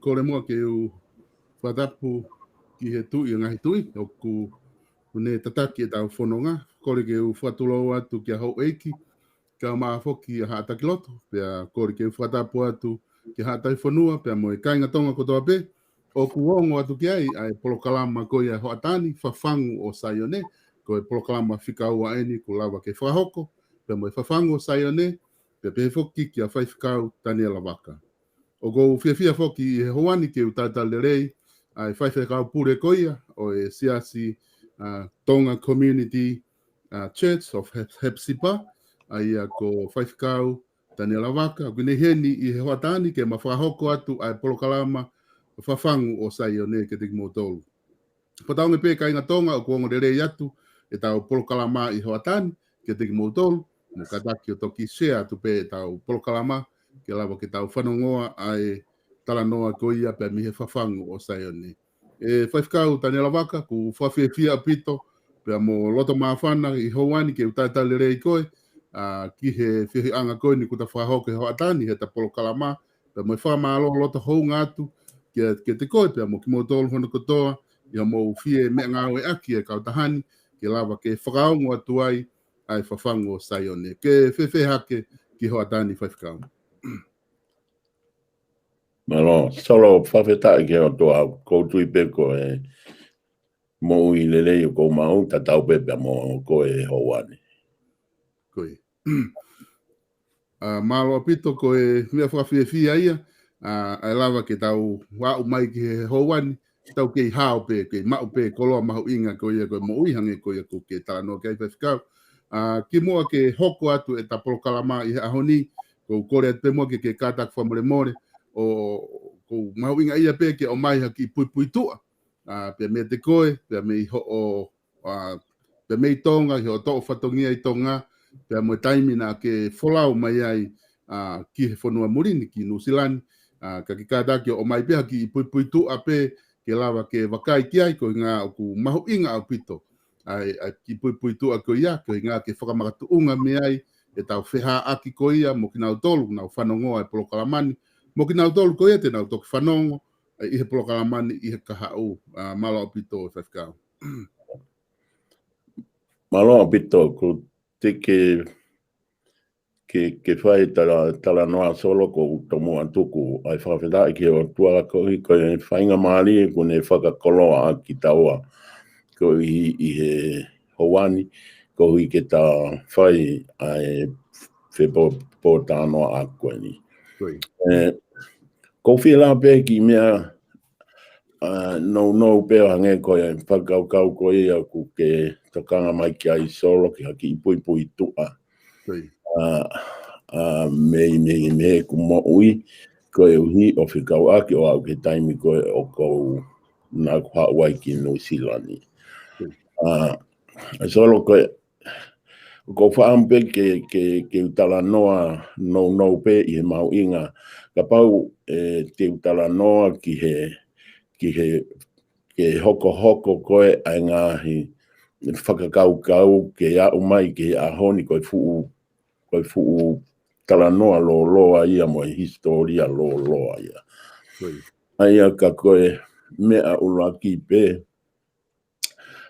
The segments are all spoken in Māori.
Ko le moa ke u whatapu ki he tui o ngahi tui, o ku ne tataki e tau whanonga, kore ke u whatulau atu ki a hau eiki, ka maa whoki a haataki loto, pia kore ke u whatapu atu ki haatai whanua, pia mo e kainga tonga kotoa pe, o ku ongo atu ki ai, ai polokalama koe a hoatani, whawhangu o Saione, ko e polokalama whikau a eni ku lawa ke whahoko, pia mo e whawhangu o Saione, pia pe whoki ki a whaiwhikau Daniela Waka. O go fia foki e hoani ke utata lerei ai whaiwhekau pure koia o e siasi Tonga Community Church of Hepsipa ai a ko whaiwhekau Daniela Waka kune heni i he hoatani ke mawhahoko atu ai polokalama whawhangu o Saione ke tiki motolu. Pataunga pe ka inga tonga o kuongo lerei atu e tau polokalama i hoatani ke tiki motolu mo kataki o toki share atu pe e tau polokalama ke lawa ke tau whanongoa ai talanoa koia pe mi he whawhangu o Saione. E whaifkau Daniela Waka ku whawhiawhia apito pe mo loto mawhana i hoani ke utaitale rei koe ki he whihi anga koe ni kuta whahoke ho atani he ta polo kalama pe mo whamalo loto hounga atu ke te koe pe mo ki mo tolu hono kotoa ia mo whie me ngāwe aki e kautahani ke lawa ke whakaongo atu ai whawhangu o Saione. Ke whewhe hake ki ho atani whaifkau. Malo, solo whawheta ke o toa koutu I peko mo I lele o kou mau, ta tau pepe mo ko Hawani. Koe. Malo pito ko mea whawhiawhia ia, ai lava ke tau wau mai ki Hawani, tau kei hao pe, kei mau pe, koloa mahu inga ko ia koe mo uihange ko ia ko ke tāno kei whawhikau. Ki mua ke hoko atu e ta polokalama I ahoni, ko kore atu pe mua ke kātak whamore more, o ko mahu inga ia pe ke o mai haki pui pui tua. Pea me te koe, pea me I ho o, pea me I tonga, I ho to o whatongia I tonga, pea mo taimi na ke wholau mai ai ki he whanua murini ki Nusilani, ka ki kātaki o mai pea ki pui pui tua pe, ke lava ke wakai ki ai ko ngā o ku mahu inga au pito. Ai ki pui pui tua ko ia, ko ngā ke whakamakatu unga me ai, e tau wheha aki ko ia, mo ki nau tolu, nau whanongo ai polokalamani, mo ki nau tolu ko ia te nau toki whanongo, I he polokalamani, I he kahau, malo au pito o whawhikau. Malo au pito ko te ke whai tala noa solo ko tomo antuku ai whawheta ke o tuara ko I ko whainga maali ko ne whakakoloa ki taua ko I he Hawani ko I ke ta whai ai whepo po tānoa a koe ni. Ko whila pe ki mea no pe hange ko e whakaukau ko ia ku ke tokanga mai ki ai solo ki haki I pui pui tua. Me ku mo ui ko e uhi o whikau aki o au ke taimi ko e o kou nā kua wai ki Nusilani. Solo ko whaampe ke utala noa no pe I he mau inga ka pau te utala noa ki he hoko koe ai ngahi whakakaukau ke au mai ke ahoni koe fuu tala noa lo loa ia mo historia lo loa ia. Aia ka koe mea uraki pe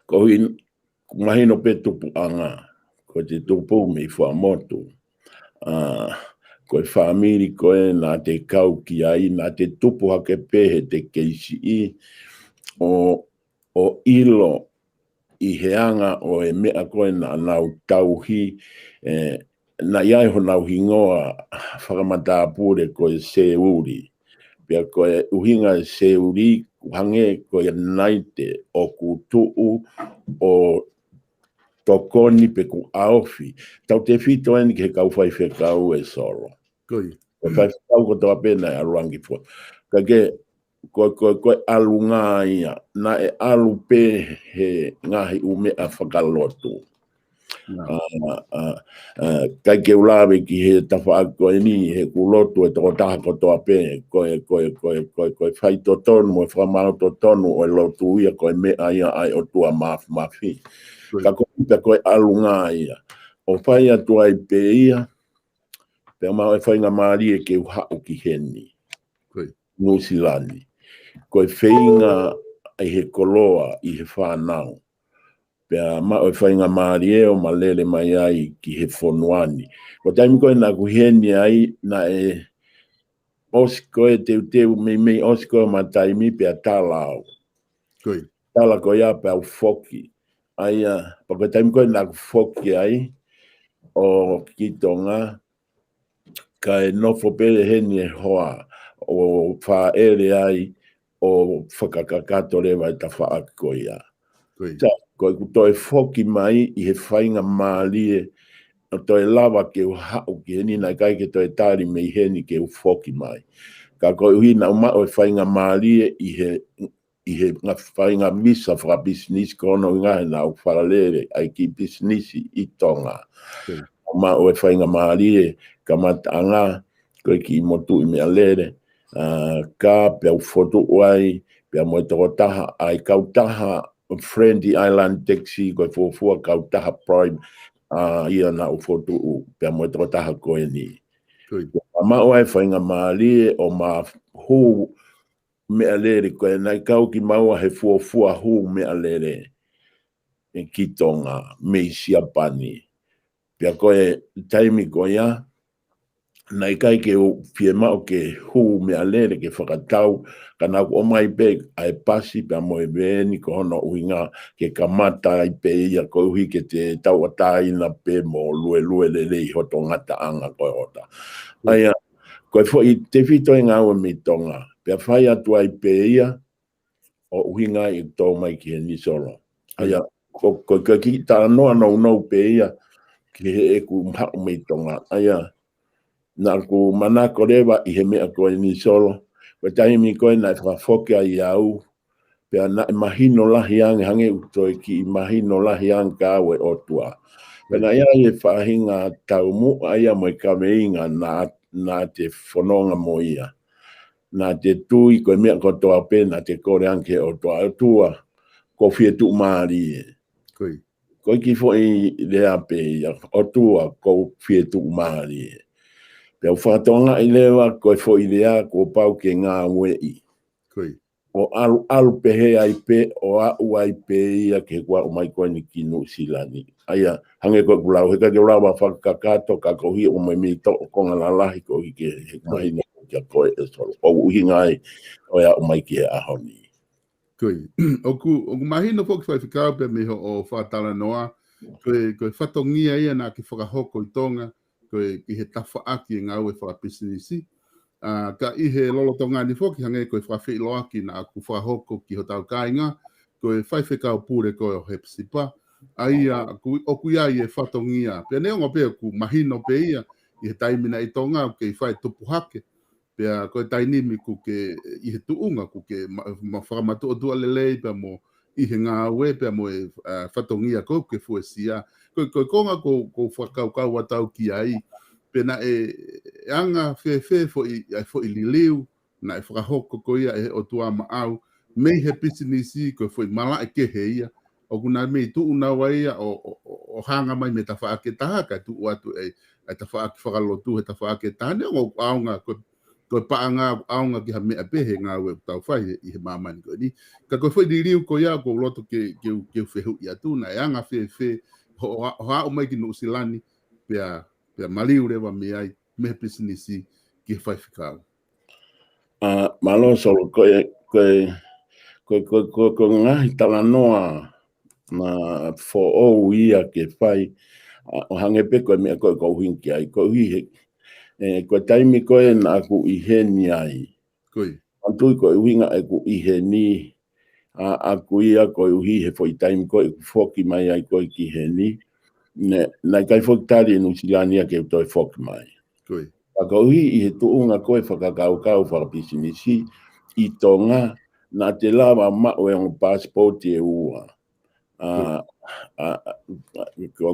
ko mahino pe tupu anga ko te tupu me fua motu. Koe whaamiri koe nā te kau ki ai, nā te tupu hake pehe te keisi I o ilo I he anga o e mea koe nā nau tauhi, nā iai ho nau hingoa whakamatapure koe seuri. Pea koe uhinga seuri hange koe naite o kutuu o tokoni pe ku aofi. Tau te whito eni ke kau whai whekau e solo. Whai whekau ko toa pena e aruangi fua. Ka ke koe alunga ia. Na e alu pe he ngahi ume a whakalotu. Ka ke ulawe ki he tawha koe ni he kulotu e toko taha ko toa pe. Koe whai totonu mo e whamau totonu o e lotu ia koe mea ia ai o tua mafi. Ka koe alunga ia. O whai atua I pe ia, pe mau e whainga maari e ke uhau ki heni. Nusilani. Koe whainga I he koloa I he whanau. Pe mau e whainga maari e o malele mai ai ki he whonuani. Ko taimi koe nā kuheni ai, na e osikoe teu mei osikoe ma taimi pe a talau. Tala koe a pe au foki. Aia, pako taimi koe nā foki ai, o ki tonga, ka e nofo pere heni e hoa, o wha ere ai, o whakakakato rewa I ta wha ako ia. Koe kuto e foki mai, I he whainga maali e, o to e lava ke u hau ki heni, nai kai ke to e tari mei heni ke u foki mai. Ka koe uhi na umao e whainga maali e, I he whainga misa wha business kono ngahe na u wharalere ai ki business I tonga. Ma o e whainga maari e ka matanga koe ki motu I mea lere. Ka pe au foto oai, pe mo e toko taha ai kautaha Friendly Island Taxi koe fuafua kautaha Prime ia na u foto u pe mo e toko taha koe ni. Ma o e whainga maari e o ma hu mea lere koe nai kau ki maua he fuafua hu mea lere e ki tonga me Siapani. Pea koe taimi koe ia, na kai ke o fie mau ke hu me alere ke whakatau kana o mai pe ai pasi pe mo e ni ko no uinga ke kamata ai pe ia ko hui ke te tau atai na pe mo lue le ho tongata anga ko ota ai ko fo I te fito nga o mi tonga pe fai atu ai pe ia o uinga I to mai ke ni solo ai ko ki ta no pe ia ke e ku mha mi tonga ai na ku mana ko rewa I he mea ko ni solo pe tai mi ko na fa foke ai au pe na imagino la hiang hange uto ki imagino la hiang ka we otua pe na ia e fa hinga tau mu ai mo ka meinga na te fononga mo ia na te tui ko mea ko to pe na te ko ranke o tua ko fie tu mari ko ki fo I le ape ia otua ko fie tu mari pe whatonga I lewa koe fo idea ko pau ke ngā wei. O alu pehe ai pe o au ai pe ia ke kua o mai koe ni kinu silani. Aia, hange koe kulau, heka ke ulawa whakakato ka kohi o mai mi to o konga la lahi ko I ke he mai na kia koe e solo. O uhi ngai o ia o mai ki e ahoni. Koe, oku mahino fo ki whaifikau pe miho o whatala noa, koe whatongia ia na ki whakahoko I tonga, koe ki he tawha aki ngā ue whapisinisi. Ka I he lolotonga ni foki hange koe whawhilo aki na aku whahoko ki ho tau kāinga, koe whaifikau pūre koe o hepsipa. Oku ia I e whatongia. Pea neonga pea ku mahino pe ia, I he taimina I tonga, ke I whai tupu hake. Pea koe tainimi ku ke I he tuunga, ku ke whakamatu o tua lelei, pea mo I he ngā ue, pea mo e whatongia koe ke fuesia. Koe konga ko whakaukau atau ki ai, pena e anga fe fo I liliu, na e whakahoko ko ia e o tua maau, mei he pisinisi ko fo I mala e ke he ia, o kuna mei tu una waia o hanga mai me ta whaake taha, ka tu atu e ta whaake whakalotu he ta whaake taha, ne o aunga ko paanga aunga ki ha mea pehe ngā ue tau whai I he mamani ko ni. Ka ko fo I liliu ko ia ko loto ke whehu I atu, na e anga fe ho hao mai ki no usilani, pea maliu rewa me ai me pisinisi ki whaifikau. Malo solo koe ngahi tala noa na fo o ia ke whai o hange pe koe mea koe hinki ai koe hui koe taimi koe na aku I he ni ai antui koe winga e ku I he ni aku ia koe uhi he fo I taimi koe foki mai ai koe ki he ni na kai foki tari e nusilania ke toi foki mai Ako uhi I he tuunga koe whakakau whakapisinisi I tonga na te lawa mao e on passport e ua.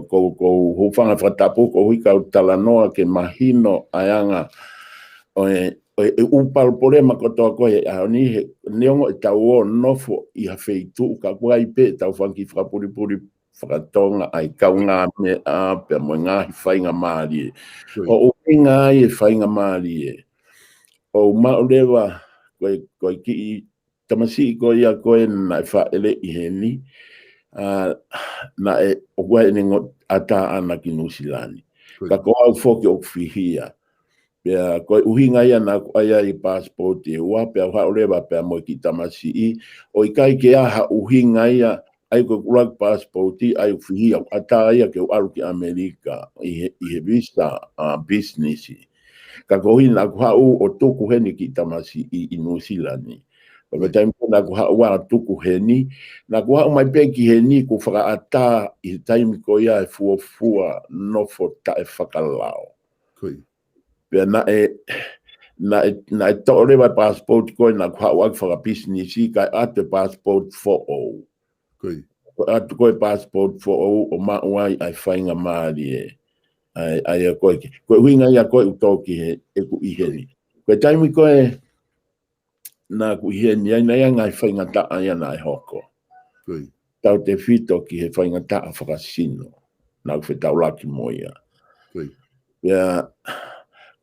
Ko hufanga whatapu ko hui kau talanoa ke mahino ayanga upal polema ko toa koe ni he neongo e tau o nofo I ha feitu ka kua I pe tau whanki whakapuripuri whakatonga ai kau ngā me a pe mo ngā hi whainga maari o ngā I e whainga maari o maurewa koe ki I tamasi koe ia koe na I whaele I he ni na e o kua e nengo ata ana ki nusilani ka koa au foki o whihia pea koe uhinga ia na koe I passport e ua pea haurewa pea mo ki tamasi I o I kai ke aha uhinga ia ai ko rug passport ai whihia ata ia ke o aru ki Amerika I he visa business ka kohi na ku hau o tuku heni ki tamasi I nusilani Papa taim na ku hau wa tuku heni na ku hau mai peki heni ku whakaata I taim ko ia e fuafua nofo ta e whakalao pea na e tōrewa passport koe na ku hau ak whakapisinisi kai ate passport fo o atu koe passport fo o mauai ai whainga maari ai koe huinga ia koe utoki e ku iheni koe taimi koe na ku iheni ai ngai whainga ta ai na hoko tau te fito ki he whainga ta a whakasino na ku whetau laki moia ia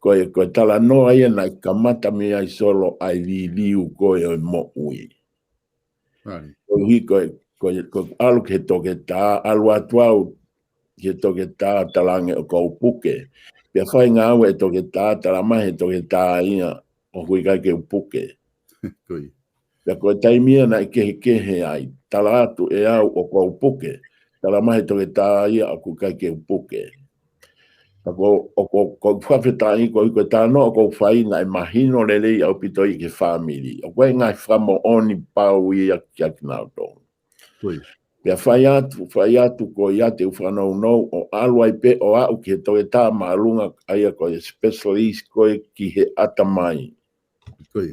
koe tala noa ia na kamata me ai solo ai liu koe o mo ui koe alu ke toke ta alu atuau ke toke tā talange o kou puke. Pia whai ngā ue toke tā, tala mahe toke tā ia, o hui kai ke upuke. Koi. Pia koe taimia na kehe ai, tala atu e au o kua upuke, tala mahe toke tā ia, o hui kai ke upuke. Ko whawheta i ko tāno o ko whai ngai mahino lelei au pito i ke whamiri. O koe ngai whamo oni pau i a kia kinauto. Koi. Pia whai atu ko i ate u whanau nou o aluai pe o au ki he toke tā maalunga aia ko e specialist koe ki he atamai. Koi.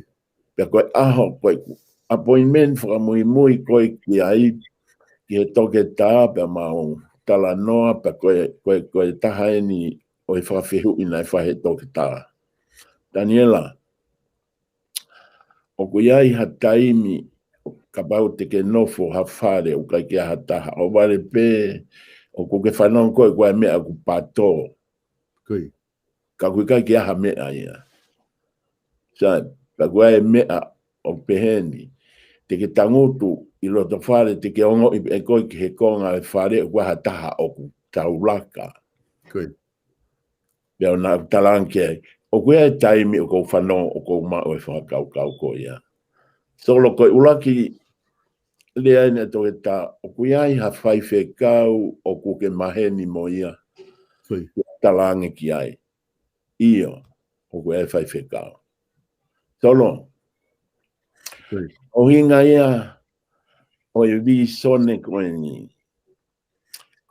Pia koe aho koe appointment whakamui koe ki ai ki he toke tā pia mau tala noa pia koe taha eni o e whawhihu ina e whahe toke tā. Daniela, o kui ai ha taimi ka pau te ke nofo ha whare o kai kia ha taha. O wale pē, o ko ke whanau koe koe mea ku pato. Koi. Ka kui kai kia ha mea ia. Sai, ka koe mea o peheni. Te ke tangutu i loto whare te ke ongo i e koe ki he konga e whare o koe ha taha o ku taulaka. Koi. Pea o nā talanke, o koe e taimi o kou whanau o kou mao e whakau ko ia. Solo koe ulaki lea ina toke tā, o koe ai ha whai whekau o kuke maheni mo ia. Koi. Talange ki ai. Io, o koe e whai whekau. Solo, Koi. o hinga ia, o e vi sone koe ni.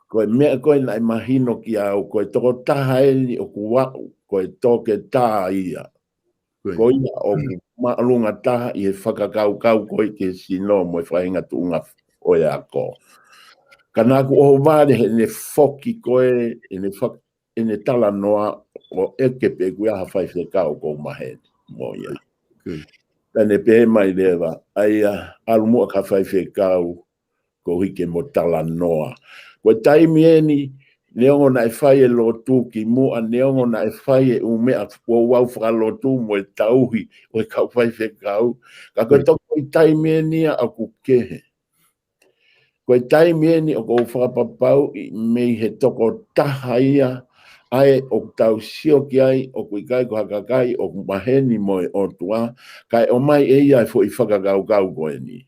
Koe mea koe nai mahino ki au, koe toko taha eni o kuwau, koe toke tā ia. Koe ia o maalunga taha i e whakakau koe ke sino mo e whahinga tuunga o e ako. Kanako o vare he ne foki koe, e ne tala noa o eke pe kuia ha whai whekau kou maheni mo ia. Tane pe mai lewa, aia alumua ka whai whekau ko hike mo tala noa. Koe taimi eni, neongo na e whai e lotu ki mua, neongo na e whai e umea kua wau whakalotu mo e tauhi o e kau whai whekau. Ka koe toko i taimi eni a ku kehe. Koe taimi eni o kou whakapapau i mei he toko taha ia, ai o tau sio ki ai, o kui kai ko hakakai, o maheni mo e o tua, kai o mai e ia e fo i whakakau koe ni.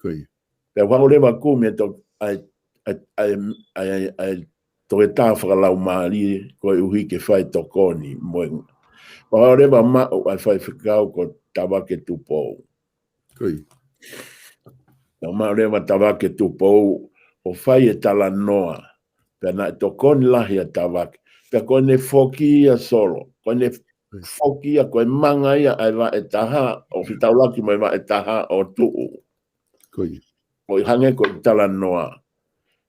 Koi. Pea whango lewa kumi e to ai toke tā whakalau maari koe uhi ke whai tokoni moenga. Whango lewa mao ai whai whakau ko tawake tupou. Koi. Whango lewa tawake tupou o whai e tala noa. Pea na tokoni lahi a tawake. Pea koe ne whoki ia solo. Koe ne whoki ia koe manga ia ai wa e taha o whitaulaki mo e wa e taha o tuu. Koi. O i hange koe tala noa.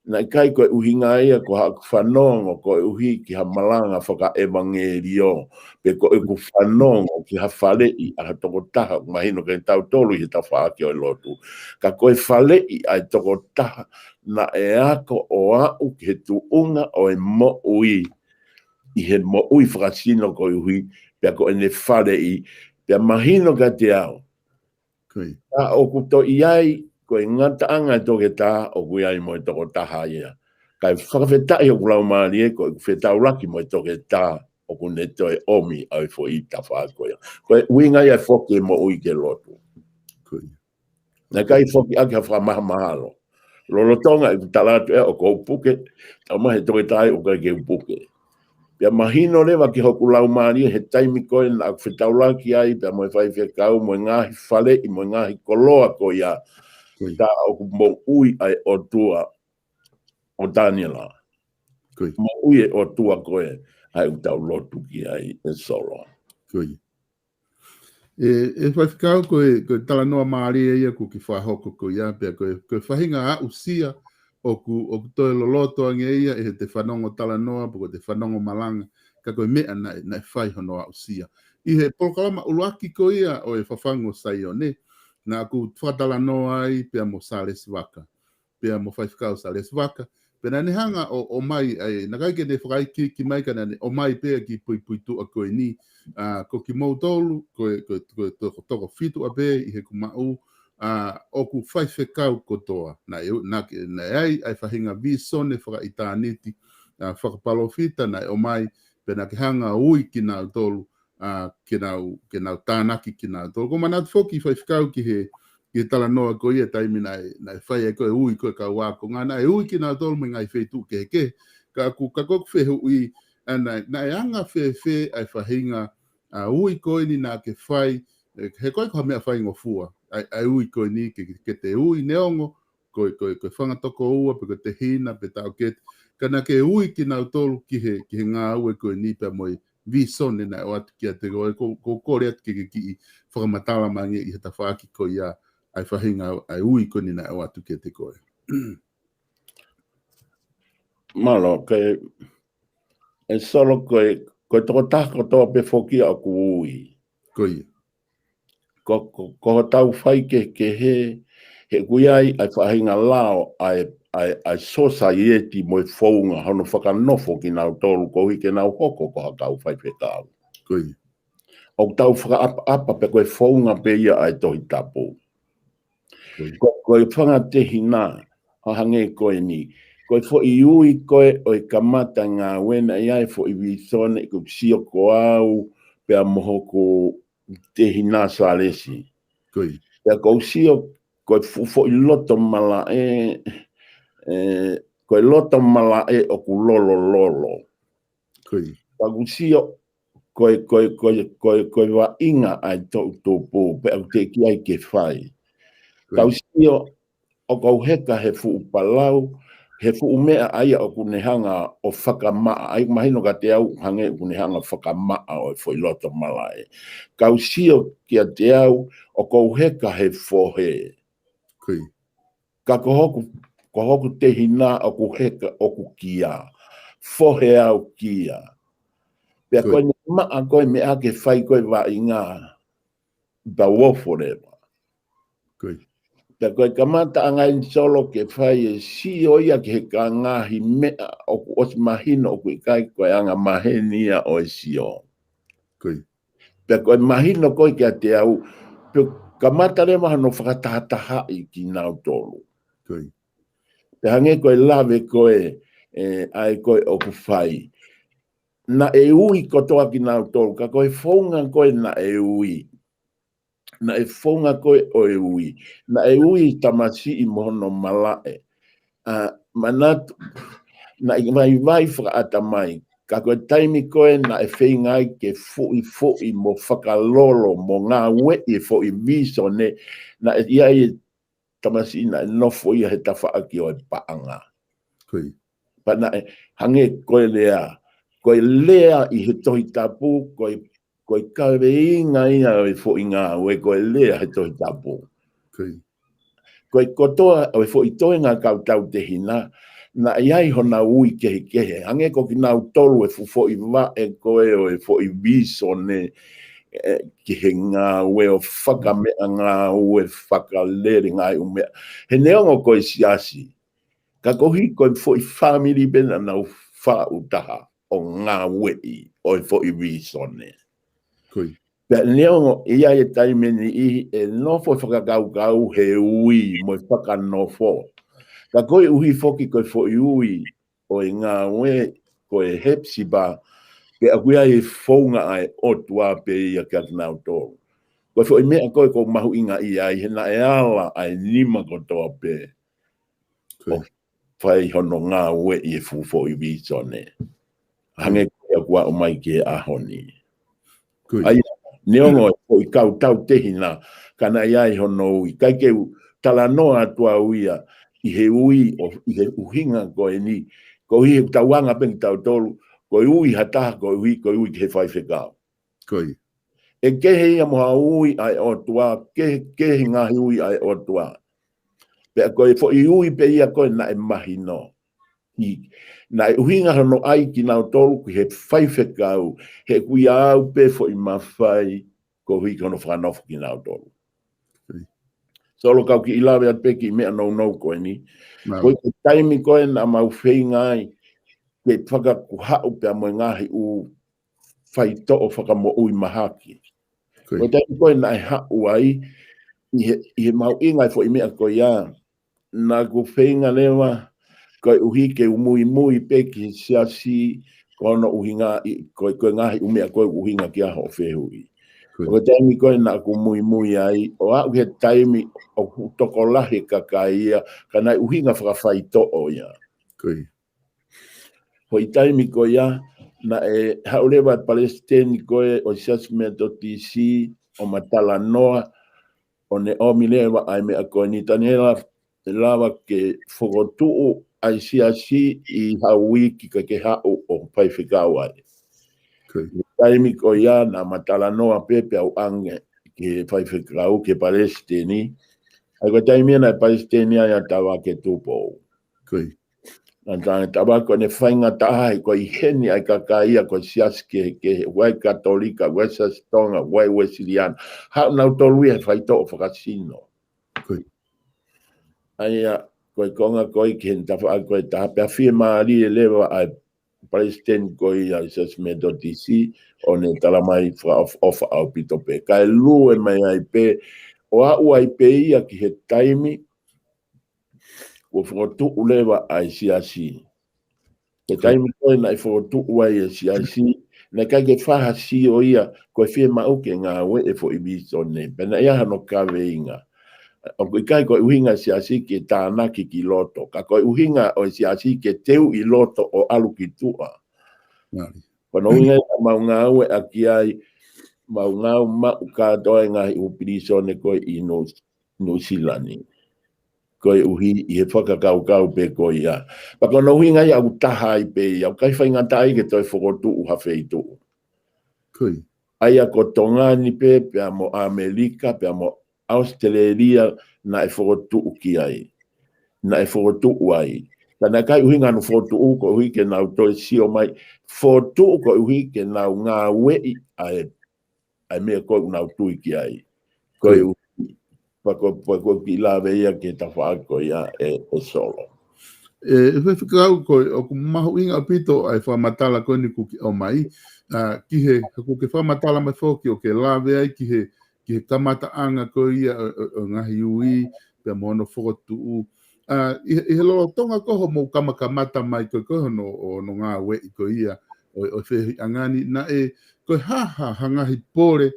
Na kai koe uhinga ia ko ha whanongo koe uhi ki ha malanga whaka evangelio. Pe koe ku whanongo ki ha whalei a toko taha. Mahino kei tau tolu i ta whaaki o lotu. Ka koe whalei ai toko taha na e ako o au ki he tuunga o e mo ui. I he mo ui whakasino koe uhi. Pe koe ne whalei. Pe mahino ka te au. Koi. Ta o kuto iai koe ngata anga toke tā o kui ai mo e toko taha ia. Kai whakawhetai o kulau maari e koe whetau laki mo e toke tā o kune toi omi au fo i ta whaakoia. Koe uinga ia whoke mo ui ke lotu. Koi. Na kai whoki ake ha whamaha mahalo. Lolo tonga i kutalatu e o kou puke, tau mahe toke tai o kai ke puke. Pea mahino lewa ki hoku lau maari he taimi koe na aku whetau laki ai, pea mo e whai whekau, mo e ngahi whale i mo e ngahi koloa ko ia. Ta o mo ui ai o tua o Daniela. Koi. Mo ui o tua koe ai u tau lotu ki ai e solo. Koi. E whaiwhikau koe tala noa maari e ia ku ki whahoko ko ia pia koe whahinga a usia o ku toe loloto ange ia e te whanongo tala noa po te whanongo malanga ka koe mea na e whai hono a usia. I he polokalama uluaki ko ia o e whawhango sai o ne na ku whatala noa ai pia mo sales waka. Pia mo whaiwhikau sales waka. Pena ne hanga o mai ai na kai ke ne whakai ki mai kana o mai pia ki pui tu a koe ni ko ki mautolu ko toko fitu a be i he kumau o ku whaiwhekau kotoa na ai whahinga vi sone whaka itaniti whakapalofita na o mai pena ke hanga ui ki nā tolu, ke nau tānaki ki nā tolu. Ko manat foki whai whikau ki he tala noa ko ia taimi nai whai e koe ui koe ka wāko. Ngana e ui ki nā tolu me ngai whetu ke ke. Ka koko whehu ui, nai anga whe ai whahinga ui koe ni nā ke whai, he koe ka mea whai ngofua. Ai ui koe ni ke te ui neongo, koe whangatoko ua, pe koe te hina, pe tau ket. Kana ke ui ki nau tolu ki he ngā ue koe ni pe moi visone na o atu ki a te koe, ko kore atu ki i whakamatala mangi i he tawhaki koe ia, ai whahinga ai ui koe ni na o atu ki a te koe. Malo, e solo koe toko tako toa pe foki a ku ui. Koe. Ko tau whai ke he kuiai ai whahinga lao ai sosa ieti mo i whaunga hano whakanofo ki nau tolu ko hike nau hoko ko tau whai whetau. Koe. O tau whakaapa pe koe whaunga pe ia ai tohi tapu. Koe whanga te hina hange koe ni. Koe fo i ui koe o i kamata ngā wena iai fo i visone i ku sio ko au pe a moho ko te hina salesi. Koe. Pea kou sio koe fo i loto mala koe loto mala o ku lolo. Koe. Pea kou sio koe wa inga ai tōpō pe au te ki ai ke whai. Kou sio o kou heka he fu upalau, he fu mea aia o kunehanga o whakamaa, ai mahino ka te au hange kunehanga whakamaa o fo i loto malae. Kau sio kia te au o kou heka he fohe. Koe. Ka kohoku te hina o ku heka o ku kia. Fohe au kia. Pea koe ni maa koe me ake whai koe wa i ngā ba woforewa. Koe. Pea koe kamata angai solo ke whai e si oia ke he ka ngahi mea o ku osi mahino o ku ikai koe anga mahenia o e sio. Koe. Pea koe mahino koe kia te au, pea kamata re maha no whakatahataha i ki nau tolu. Koe. Pea hange koe lawe koe ai koe o ku whai. Na e ui kotoa ki nau tolu, ka koe whaunga koe na e ui. Na e whaunga koe o e ui. Na e ui tamasi i mohono malae. Manatu, na i mai whakaata mai. Ka koe taimi koe na e whaingai ke fui mo whakalolo mo ngā wei fui viso ne. Na e iai tamasi na e nofo ia he tawhaaki o e paanga. Koe. Pa na e hange koe lea. Koe lea i he tohi tapu, koe kawe inga ia o e fui ngā wei koe lea he tohi tapu. Koe. Koe kotoa o e fui toi ngā kautau te hina, na iai hona ui kehe. Hange ko ki nau tolu e fufo i wa e koe o e fo i viso ne ki he ngā ue o whakamea ngā ue whakaleri ngā umea. He neongo koe siasi. Ka kohi koe fo i whamiri bena nau wha utaha o ngā ue o e fo i viso ne. Koe. Pea neongo ia e taimeni i e nofo whakakau he ui mo i whakanofo. Ka koe uhi foki koe fo i ui o e ngā ue koe hepsiba pe akuia e whaunga ai o tua pe ia kia nau tōru. Koe fo i mea koe ko mahu inga i ai hena e ala ai nima kotoa pe o whai hono ngā ue i e fufo i visone. Hange koe akua o mai ke ahoni. Ai neongo ko i kau tau tehina kana iai hono ui. Kai ke tala noa atua uia i he ui o i he uhinga koe ni. Ko i he tauanga pengi tau tolu. Ko i ui hataha ko i ui ke he whai whekau. Koe. E kehe ia moha ui ai o tua. Kehe ngahi ui ai o tua. Pea koe fo i ui pe ia koe na e mahi no. Na e uhinga hono ai ki nau tolu ki he whai whekau. He kui au pe fo i mawhai ko hui kono whanofu ki nau tolu. Solo kau ki ilawe at peki mea nou koe ni. Koe ke taimi koe na mau whei ngai ke whakakuhau pea moe ngahi u whai to'o whakamo ui mahaki. Koe taimi koe na e hau ai i he mau ingai fo i mea koe ia. Na ku whei ngā lewa koe uhi ke umui peki siasi kono uhinga koe ngahi umea koe uhinga kia ho whehui. O taimi koe na ku mui ai, o au he taimi o toko lahi kakaia, kana uhinga whakawhai to'o ia. Hoi taimi koe ia, na e haurewa Palestine koe o Assessment o TC, o Matala Noa, o ne omilewa ai mea koe ni tanela lawa ke whokotuu ai siasi i haui ki ka ke hao o Paifekau ai. Taimi ko ia na Matala Noa pepe au ange ke Paifekau ke Palestini. Ai ko taimi na Palestini ai tawa ke tupo. Na tawa ko ne whainga tahai ko i heni ai kakaia ko siasi ke wai katolika, wai sastonga, wai Wesleyana. Hau nau tolu e whaito o whakasino. Ai koe konga koe ki hen tawa koe taha pia whia maari e lewa ai Palestine koe ai Assessment o DC o ne talamai wha au pito pe. Kai lu e mai ai pe o au ai pe ia ki he taimi o whakotu ulewa ai siasi. Ke taimi koe na i whakotu uai e siasi na kai ke whaha si o ia koe whia mauke ngā we e fo i biso ne. Pena ia hano kawe inga. O kai ko uhinga siasi ke tānaki ki loto. Ka ko uhinga o siasi ke teu i loto o alu ki tua. Kono uhinga maungau e aki ai maungau mau ka doe ngahi upiriso ne koe i Nusilani. Koe uhi i he whakakau pe koe ia. Pa kono uhinga i au taha i pe ia. O kai whainga tai ke toi whakotu uha wheitu. Aia ko tongani pe mo Amerika pe mo Australia na e whakotu ki ai. Na e whakotu ai. Tana kai uhinga no whakotu ko uhi ke nau toi sio mai. Whakotu ko uhi ke nau ngā wei ai mea koe nau tui ki ai. Koe uhi. Pako ki lawe ia ke ta whaako ia e solo. E whiwhikau koe o ku mahu inga pito ai whamatala koe ni kuki o mai. Ki he ke whamatala mai whoki o ke lawe ai ki he kamata anga ko ia o ngahi ui pe mono whokotuu. I he lolo tonga koho mo kamata mai koe no ngā wei ko ia o whehi angani na e koe haha hangahi pore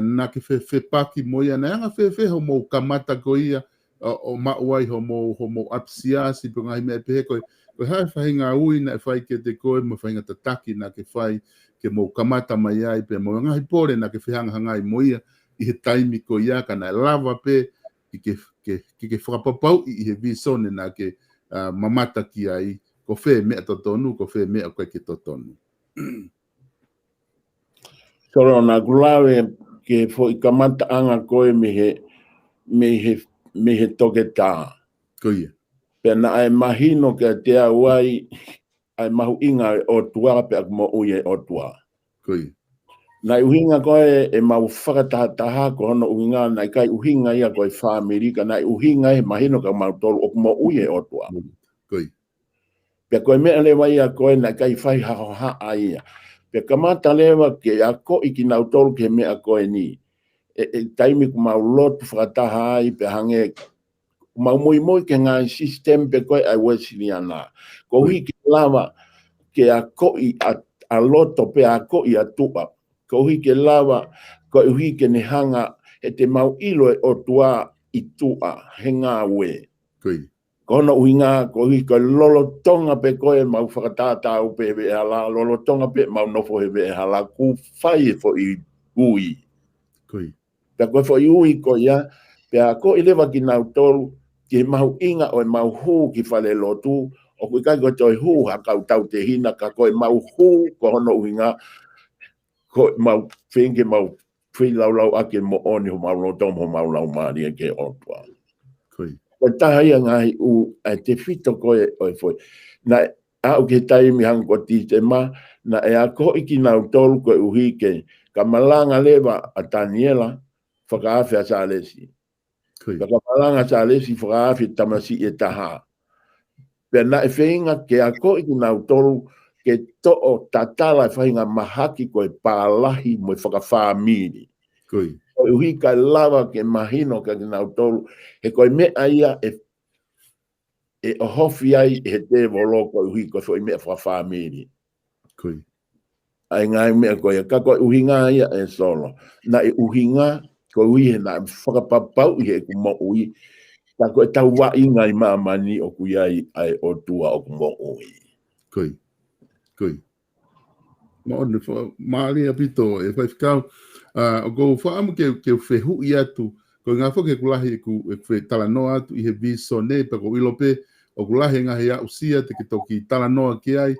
na ke whepaki mo ia na anga wheho mo kamata ko ia o mauai ho mo apsiasi pe ngahi mea pehe koe hae whahi ngā ui na e whai ke te koe mo whainga tataki na ke whai ke mo kamata mai ai pe mo ngahi pore na ke whihanga hangai mo ia i he taimi ko ia kana lava pe i ke whakapapau i he visone na ke mamata ki ai ko whe mea totonu, ko whe mea koe ke totonu. Koro na kulawe ke fo i kamata anga koe me he toke tā. Ko ia. Pena ai mahino ke te awai ai mahu inga o tua pe ak mo uye o tua. Ko ia. Na uhinga koe e mau whakataha ko hono uhinga na kai uhinga ia koe whaamerika na uhinga e mahino ka mau tolu o mo uye o tua. Koi. Pea koe mea lewa ia koe na kai whai haha ia. Pea kamata lewa ke a ko iki nau tolu ke mea koe ni. Taimi ku mau lotu whakataha ai pe hange mau moi ke ngā system pe koe ai Wesleyana. Ko hui ke lava ke a ko i a loto pe a ko i a tua. Ko hui ke lava, ko hui ke ne hanga e te mau ilo e o tua i tua, he ngā we. Koi. Kono ui ngā, ko hui ke lolo tonga pe koe mau whakatata au pe he ala, lolo tonga pe mau nofo he he ala, ku whai e fo i ui. Koi. Pea koe fo i ui ko ia, pea ko i lewa ki nau tolu, ki mau inga o mau hū ki whale lotu, o kui kai ko toi hū hakau tau te hina, ka koe mau hū ko hono ui ngā, ko mau whenke mau whilau ake mo oni ho mau lotom ho mau lau maari ke otua. Koi. Ko tahai ngai u te whito koe oi foi. Na au ke taimi hang ko ti te ma, na e a ko iki nau tolu koe uhi ke ka malanga lewa a Daniela whakaafe a Salesi. Koi. Ka malanga Salesi whakaafe tamasi e taha. Pea na e whenga ke a ko iki nau tolu ke to'o tatala whainga mahaki koe pālahi mo whakawhamiri. Koi. Koe uhi ka lawa ke mahino ka nau tolu, he koe mea ia e ohofi ai he te volo koe uhi koe whai mea whakawhamiri. Koi. Ai ngai mea koe, ka koe uhinga ia e solo. Na e uhinga, koe ui he na whakapapau i he ku mo ui. Ka koe tau wa inga i maamani o ku iai ai o tua o ku mo ui. Koi. Koi. Ma onu maali apito e whaifkau. O go whaamu ke whehu i atu. Ko ngā whake kulahi ku e whe talanoa atu i he viso ne pa ko ilope. O kulahi ngahi a usia te ki toki talanoa ki ai.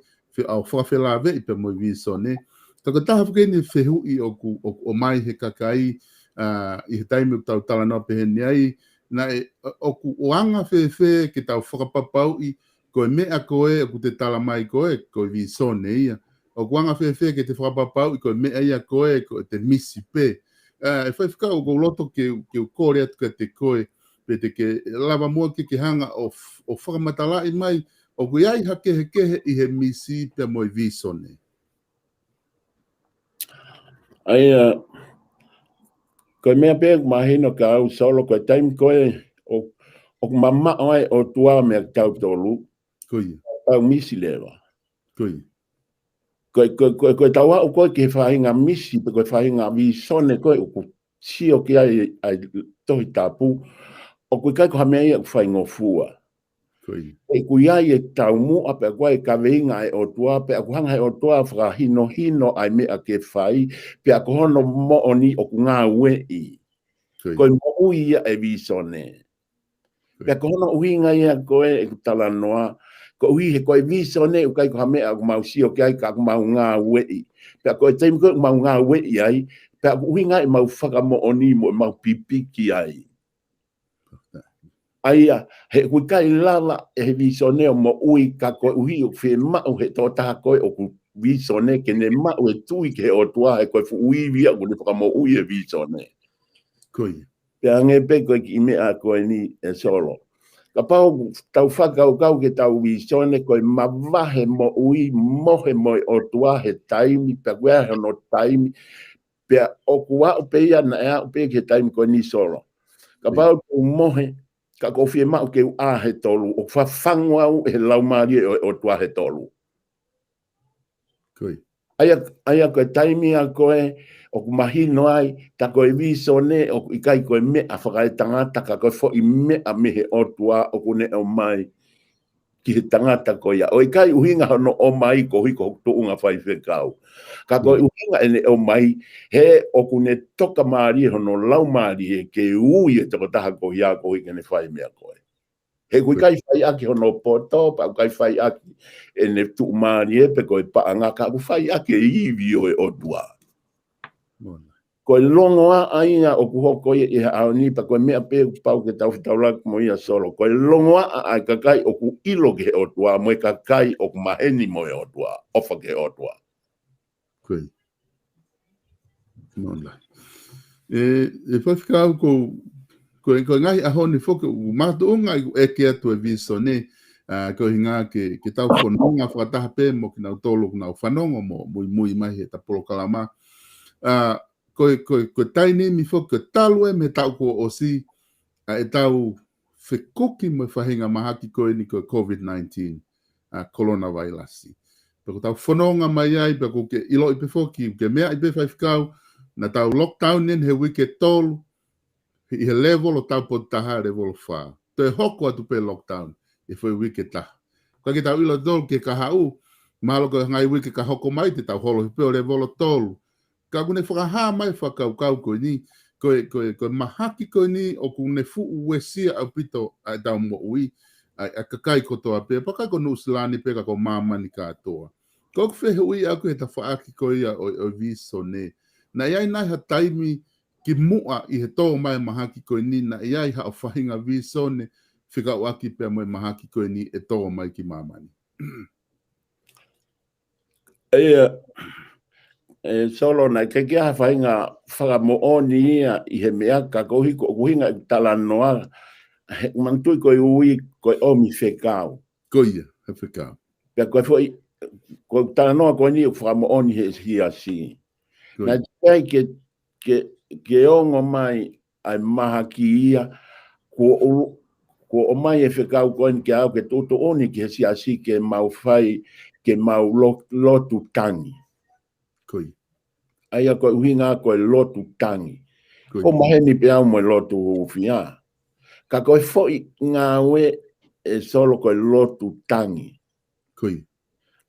Au whawhela ve i pe mo viso ne. Tako taha whakeni whehu i o mai he kakai i he taimi tau talanoa pe he ni ai. Na o ku oanga whe ki tau whakapapau i koe mea koe o ku te tala mai koe viso ne ia. O kuanga whewhe ke te whakapapau i koe mea ia koe te misi pe. E whaiwhika o loto ke kore atu ka te koe pe te ke lava mua ke hanga o whakamatalai mai o kui ai hake he kehe i he misi pe moi viso ne. Ai, koe mea pe mahino ka au solo koe taim koe o mama ai o tua mea tau tolu. Koe. Tau misi lewa. Koe. Koe tau au koe ke whahinga misi, pe koe whahinga visone koe o ku sio ki ai tohi tapu. O koe kai ko hamea ia ku whaingo fua. E ku iai e tau mua pe koe ka veinga e o tua, pe aku hanga e o tua whaka hino ai mea ke whai, pe aku hono mo oni o ku ngā ue i. Koe mo ui ia e visone. Pe ako hono uhinga ia koe e ku tala noa, ko ui he koe visone u kai ko hamea aku mau sio ki ai ka aku mau ngā ue i. Pe ako e teimu koe mau ngā ue i ai, pe aku uhinga e mau whaka mo oni mo mau pipiki ai. Aia, he kui kai lala e he visone o mo ui ka koe uhi o whi mau he tō taha koe o ku visone ke ne mau e tui ke o tua he koe fu ui via ku ne whaka mo ui e visone. Koe. Pe ange pe koe ki mea koe ni e solo. Ka pau tau whakau kau ke tau visone koe mawahe mo ui mohe mo o tua he taimi, pe koe he no taimi, pe o kua o pe ia na ea o pe ke taimi koe ni solo. Ka pau tu mohe, ka kofie mau ke a he tolu, o whawhangu au he laumari o tua he tolu. Koe. Aia koe taimi a koe, o ku mahino ai, ta koe visone, o i kai koe mea whakae tangata, ka koe fo i mea mehe o tua, o kune o mai, ki he tangata koe ia. O i kai uhinga hono o mai, ko hiko tuunga whai whekau. Ka koe uhinga ene o mai, he o kune toka maari, hono lau maari, he ke ui e toko taha ko ia, ko hika ne whai mea koe. He kui kai whai aki hono poto, pa kai whai aki ene tu maari e pe koe paanga, ka ku whai aki e iwi o e o tua. Koe longoa aina o kuho koe i haoni, pa koe mea pe pau ke tau whitaulak mo ia solo. Koe longoa ai kakai o ku ilo ke o tua, mo i kakai o ku maheni mo e o tua, ofa ke o tua. Koe. Mona. E whawhikau ko ngai ahoni whoke u mātuunga e ke atu e viso ne, ko hinga ke tau whanonga whakataha pe mo ki nau tolu ki nau whanonga mo mui mai he tapolo kalama. Ko taini mi whoke talue me tau ko o si e tau whekuki mo whahinga mahaki koe ni ko COVID-19 coronavirus. Peko tau whanonga mai ai, peko ke ilo i pe whoki, ke mea i pe whawhikau, na tau lockdown nen he wike tolu, i he level o tau po taha level o wha. To e hoko atu pe lockdown, e whai wike taha. Kwa ki tau ilo tolu ke ka hau, malo ka ngai wike ka hoko mai te tau holo hipe o level o tolu. Ka kune whakaha mai whakau kau koe ni, koe mahaki koe ni, o kune fu uesia au pito a tau mo ui, a kakai kotoa pe, pakai ko nusilani pe ka ko mamani katoa. Ko whehe ui aku he ta whaaki koe ia o viso ne. Na iai nai ha taimi ki mua i he tō mai mahaki koe ni, na iai ha o whahinga viso ne, whika o aki pe mai mahaki koe ni e tō mai ki mamani. Solo na ke kia whainga whakamo o ni ia i he mea ka kohi ko kuhinga i tala noa, mantui koe ui koe omi whekau. Koe ia, he whekau. Pea koe fwoi, koe tala noa koe ni o whakamo o ni he hia si. Na kai ke ongo mai ai maha ki ia, ko ko o mai e whekau koen ke au ke tūtu oni ki he si asi ke mau whai, ke mau lotu tangi. Koi. Aia koe uhinga koe lotu tangi. Koi. Ko maheni pe au mo lotu uwhia. Ka koe foi ngā we e solo koe lotu tangi. Koi.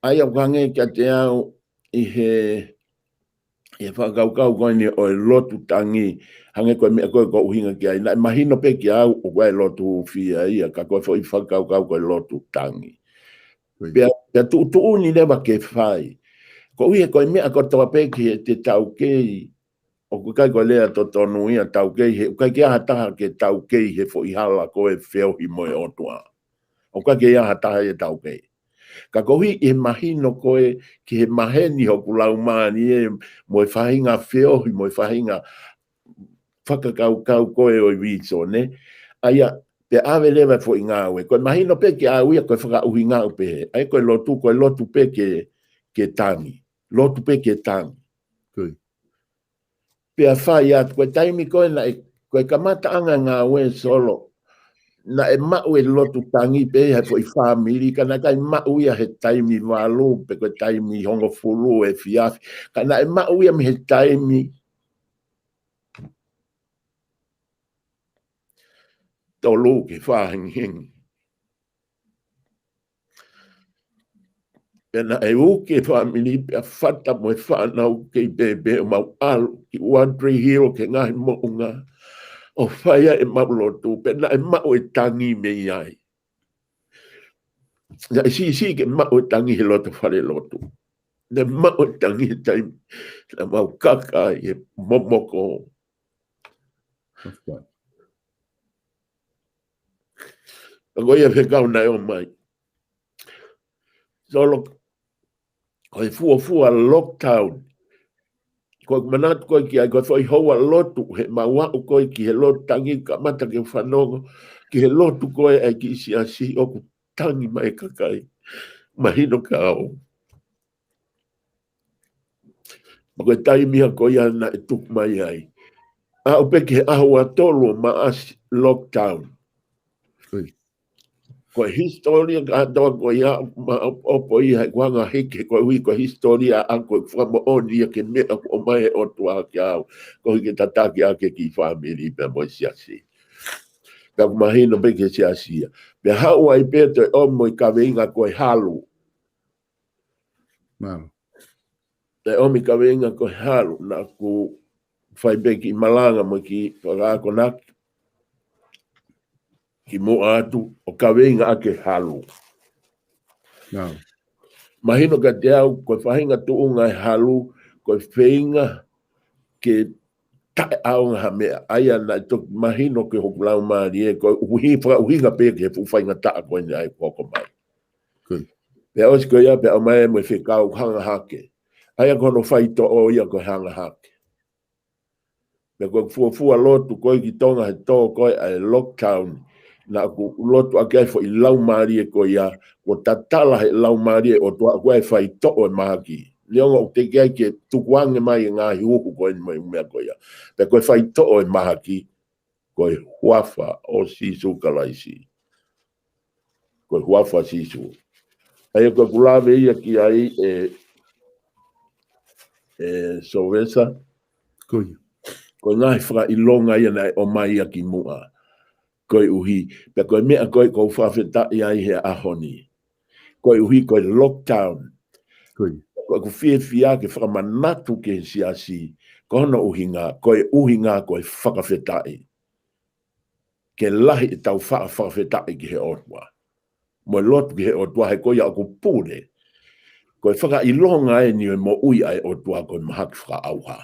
Aia kange kia te au i he whakaukau koe ni o lotu tangi. Hange koe mea koe ko uhinga kia ina. Mahino pe ki au o koe lotu uwhia ia. Ka koe foi whakaukau koe lotu tangi. Pea tu uni lewa ke whai. Ko uia koe mea ko toa pe ki he te tau kei. O kai koe lea to tonu ia tau kei he. Kai kia hataha ke tau kei he fo ihala koe wheo hi moe otua. O kai kia hataha e tau kei. Ka kohi e mahino koe ki he maheni hoku lau maani e moe whahinga wheohi, moe whahinga whakakau koe o i viso, ne? Aia, pe awe lewa fo i ngāwe. Koe mahino pe ki auia koe whakauhi ngāu pe he. Ai koe lotu pe ke tangi. Lotu pe ke tangi. Koe. Pe a whai atu, koe taimi koe na e, koe kamata anga ngāwe solo. Na e mau e lotu tangi pe he fo i whamiri, ka na kai mau ia he taimi walu, pe koe taimi hongo fulu e fiafi, ka na e mau ia me he taimi tolu ke whahingi. Pe na e uke whamiri, pe a whata mo e whanau ke bebe o mau alu, ki Wadri Hill ke ngahi mounga, o whaia e mau lotu, pe na e mau e tangi me iai. Na si ke mau tangi he lotu whare lotu. Na mau tangi he taimi. Na mau kaka e momoko. Ako ia whekau na e o mai. Solo, koe fua lockdown. Koe manatu koe ki ai koe whai hoa lotu. He mawau koe ki he lotu tangi ka mata ke whanongo. Ki he lotu koe ai ki isi asi oku tangi mai kakai. Mahino ka au. Koe taimia koe ana e tuk mai ai. A upe ki he ahua tolu ma as lockdown. Koe historia ka atoa koe ia opo i hai kuanga heke koe hui koe historia a koe whamo oni ke mea o mai o tua ki au. Koe ke tataki ake ki whamiri pe moi siasi. Ka kumahino pe ke siasia. Pe hau ai pe te omo i ka veinga koe halu. Te omi ka veinga koe halu na ku whai pe ki malanga mo ki whakako naki. Ki mo atu o ka veinga ake halu. Mahino ka te au, koe whahinga tuunga e halu, koe whainga ke tae au ngā mea. Aia na tok mahino ke hoku lau maari e, koe uhinga pe ke he whainga taa koe ni ai koko mai. Pea osi koe ia, pea o mai e mo whikau hanga hake. Aia kono whaito o ia koe hanga hake. Pea koe fua lotu koe ki tonga he tō koe ai lockdown. Na ku lotu ake ai fo i lau maari e ko ia, ko tatala he lau maari e o tua koe whai to'o e mahaki. Leonga o te kia ke tukuange mai e ngā hiuhu koe ni mai mea ko ia. Pe koe whai to'o e mahaki, koe huafa o sisu kalaisi. Koe huafa sisu. Aia koe kulawe ia ki ai Sovesa. Koe ngahi whaka ilonga ia nei o mai ia ki mua. Koe uhi, pe koe mea koe kou whawheta i ai he ahoni. Koe uhi, koe lockdown. Koe ku whia ke whakamanatu ke siasi, kono uhinga, koe uhinga koe whakawheta i. Ke lahi e tau whakawheta i ki he otua. Moe lotu ki he otua, he koe aku pūre. Koe whaka ilonga e ni mo ui ai otua koe mahaki whaka auha.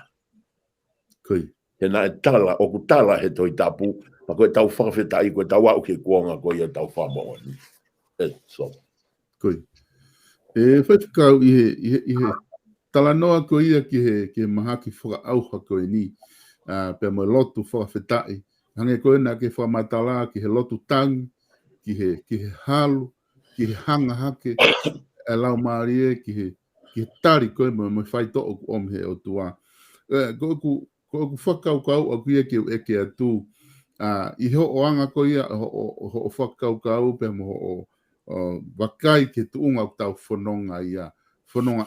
Koe. He na e tala, oku tala he toi tapu, ma koe tau whakawheta i koe tau au ke kuonga koe ia tau whamoani. E so. Koe. E whaitukau i he tala noa koe ia ki he mahaki whakaauha koe ni. Pea mo lotu whakawheta i. Hange koe na ke whamatala ki he lotu tangi, ki he halu, ki he hanga hake, e lau maari e, ki he tari koe mo whai to'o om he o tua. Ko ku whakaukau a kuia ke eke atu I ho anga ko ia ho whakaukau pe mo wakai ke tuunga o tau whanonga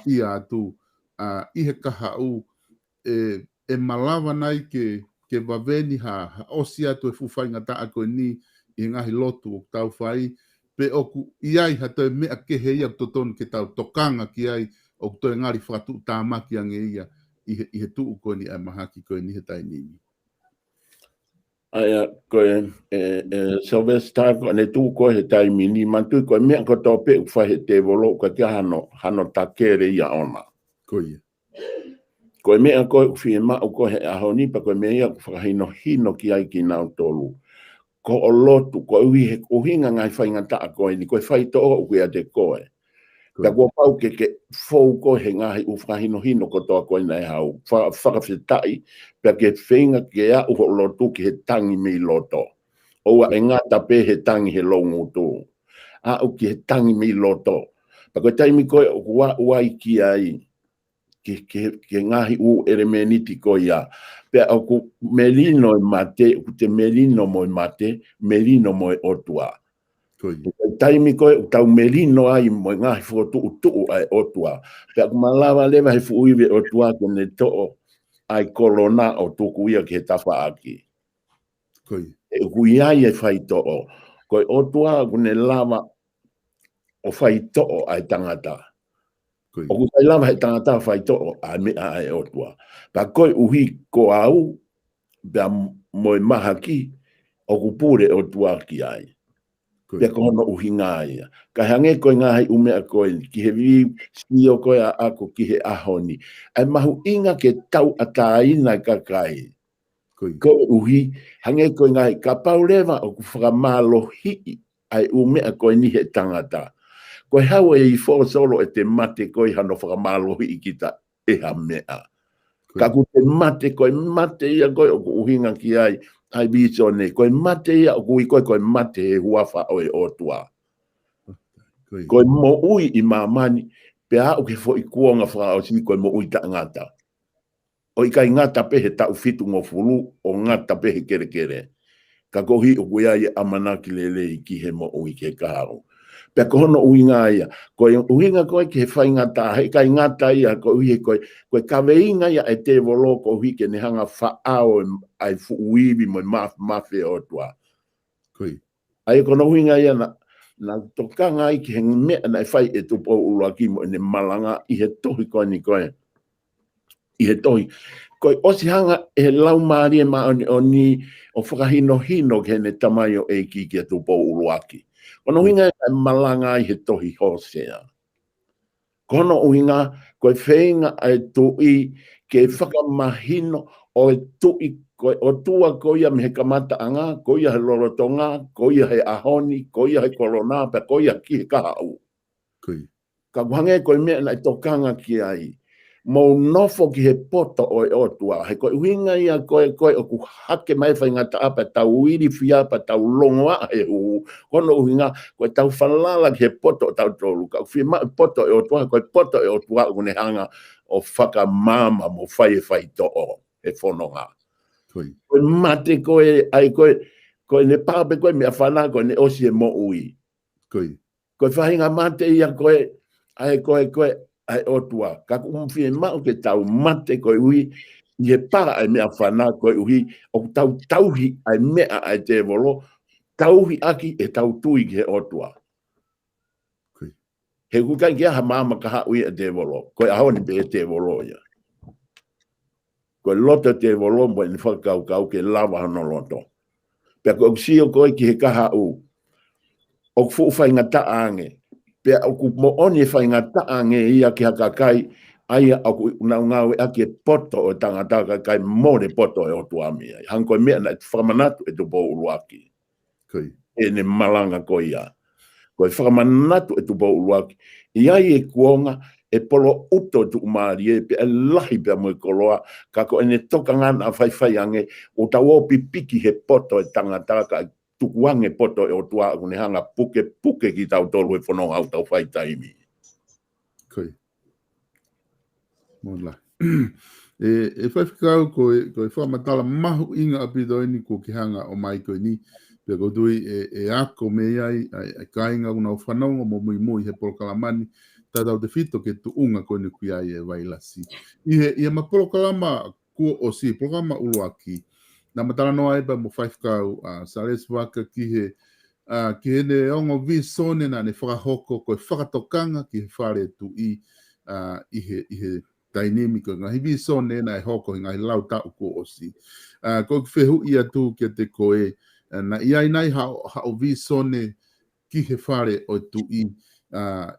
ia atu i he kaha u e malawa nai ke waweni ha osi atu e fuwhainga ta ako ni i ngahi lotu o tau whai pe oku iai ha toi mea ke he ia totonu ke tau tokanga ki ai o toi ngari whatu tāmaki ange ia i he tuu ko ni ai mahaki ko ni he tainini. Aia koe Sylvester ko ne tu ko he taimini mantu ko mea ko tope fa he te volo ko te hano takere ia ona. Koe. Koe mea ko fi ma ko he ahoni pa ko mea ko fa hino ki ai ki nau tolu. Ko o lotu ko ui he uhinga ngai whainga ta koe ni koe whai to o kuia te koe. Ka kua pau ke fou ko he ngahi u whahino ko toa koe nei hau. Whakawhitai, pia ke whenga ke a uho lotu ki he tangi mi loto. Oua e ngata pe he tangi he longu tō. A u ki he tangi mi loto. Pa koe taimi koe o kua uai ki ai. Ke ngahi u ere meniti koe ia. Pia o ku melino e mate, ku te melino mo e mate, melino mo e otua. Taimi koe tau melino ai mo ngahi fuotu ai otua. Pea kumalawa lewa he fuuiwe otua ke ne to'o ai korona o tuku ia ke tafa aki. E kuiai e whai to'o. Koe otua kune lava o whai to'o ai tangata. O kutai lava he tangata whai to'o ai mea ai otua. Pa koe uhi ko au pea moe mahaki o kupure otua ki ai. Pea kono uhinga ia. Ka hange koe ngahi umea koe ki he vi sio koe a ako ki he ahoni. Ai mahu inga ke tau ataina kakai. Koe uhi, hange koe ngahi ka paulewa o ku whakamalo hii ai umea koe ni he tangata. Koe hau e i solo e te mate koe hano whakamalo hii kita e ha mea. Ka ku te mate koe mate ia koe o ku uhinga ki ai. Ai biso ne, koe mate ia o kui koe mate e huafa o e otua. Koe mo ui i mamani, pe a o ke fo i kuonga wha o si koe mo ui ta ngata. O i kai ngata pehe tau fitu ngo fulu, o ngata pehe kere kere. Ka kohi o kui ai amanaki lele i ki he mo ui ke kaharo. Pe kohono ui ngā ia, koe uhinga koe ke he whai ngata, he kai ngata ia, koe ui koe kawe inga ia e te volo ko hui ke ne hanga whaao ai fuuiwi mo mawhi o tua. Ai kono uhinga ia na tokanga ai ki he mea na e whai e tupo ulua ki mo ne malanga i he tohi koe ni koe. I he tohi. Koe osi hanga e lau maari e maa o ni o whakahino hino ke ne tamai o eiki ki e tupo ulua ki. Kono uhinga e malanga i he tohi hosea. Kono uhinga koe whenga e tui ke whakamahino o e tui koe o tua koia me he kamata anga, koia he lorotonga, koia he ahoni, koia he korona, pe koia ki he kahau. Ka kuhange koe mea na e tokanga ki ai. Mo nofo ki he poto o e otua. He koe uhinga ia koe o ku hake mai whainga ta apa tau iri fia pa tau longoa he hu. Kono uhinga koe tau whalala ki he poto tau tolu. Ka uhi mai poto e otua, koe poto e otua kune hanga o whakamama mo whai to o he whanonga. Koe mate koe, ai koe ne pape koe mea whana koe ne osi e mo ui. Koe whahinga mate ia koe, ai koe, ai otua. Ka kumwhi e mau ke tau mate koe ui, i he para ai mea whana koe ui, o tau tauhi ai mea ai te volo, tauhi aki e tau tui ki he otua. He kukai kia ha mama ka ha ui e te volo, koe ahoni pe e te volo ia. Koe loto te volo mo e ni whakau ke lawa hano loto. Pea koe sio koe ki he kaha u, o fuwhai ngata ange, pea o ku mo oni e whai ngata ange ia ki hakakai, aia o ku ngau aki e poto o tangata kakai mo ne poto e o tuamia. Hang koe mea na e whamanatu e tupo uruaki. E ne malanga koe ia. Koe whamanatu e tupo uruaki. Iai e kuonga, e polo uto tu umari e pe e lahi pe mo e koloa, ka ko ene toka ngana a whai ange, o tau o pipiki he poto e tangata ka tukuange poto e o tua kune hanga puke ki tau tolu e whanonga au tau whai taimi. Koe. Mola. E whaiwhikau ko whamatala mahu inga apido ni ko ki hanga o mai koe ni. Pea ko tui e ako me ai kainga una o whanonga mo mui he polokalamani. Tatau te fito ke tu unga koe ni kui ai e wailasi. Ia ma polokalama kua o si, polokalama uluaki. Na matala noa eba mo whaiwhikau sa les waka ki he ne ongo vi sone na ne whakahoko koe whakatokanga ki he whare tu i he dynamic ngahi vi sone na e hoko ngahi lau tau ko osi. Ko whehu ia tu ke te koe na iai nai ha o vi sone ki he whare o tu i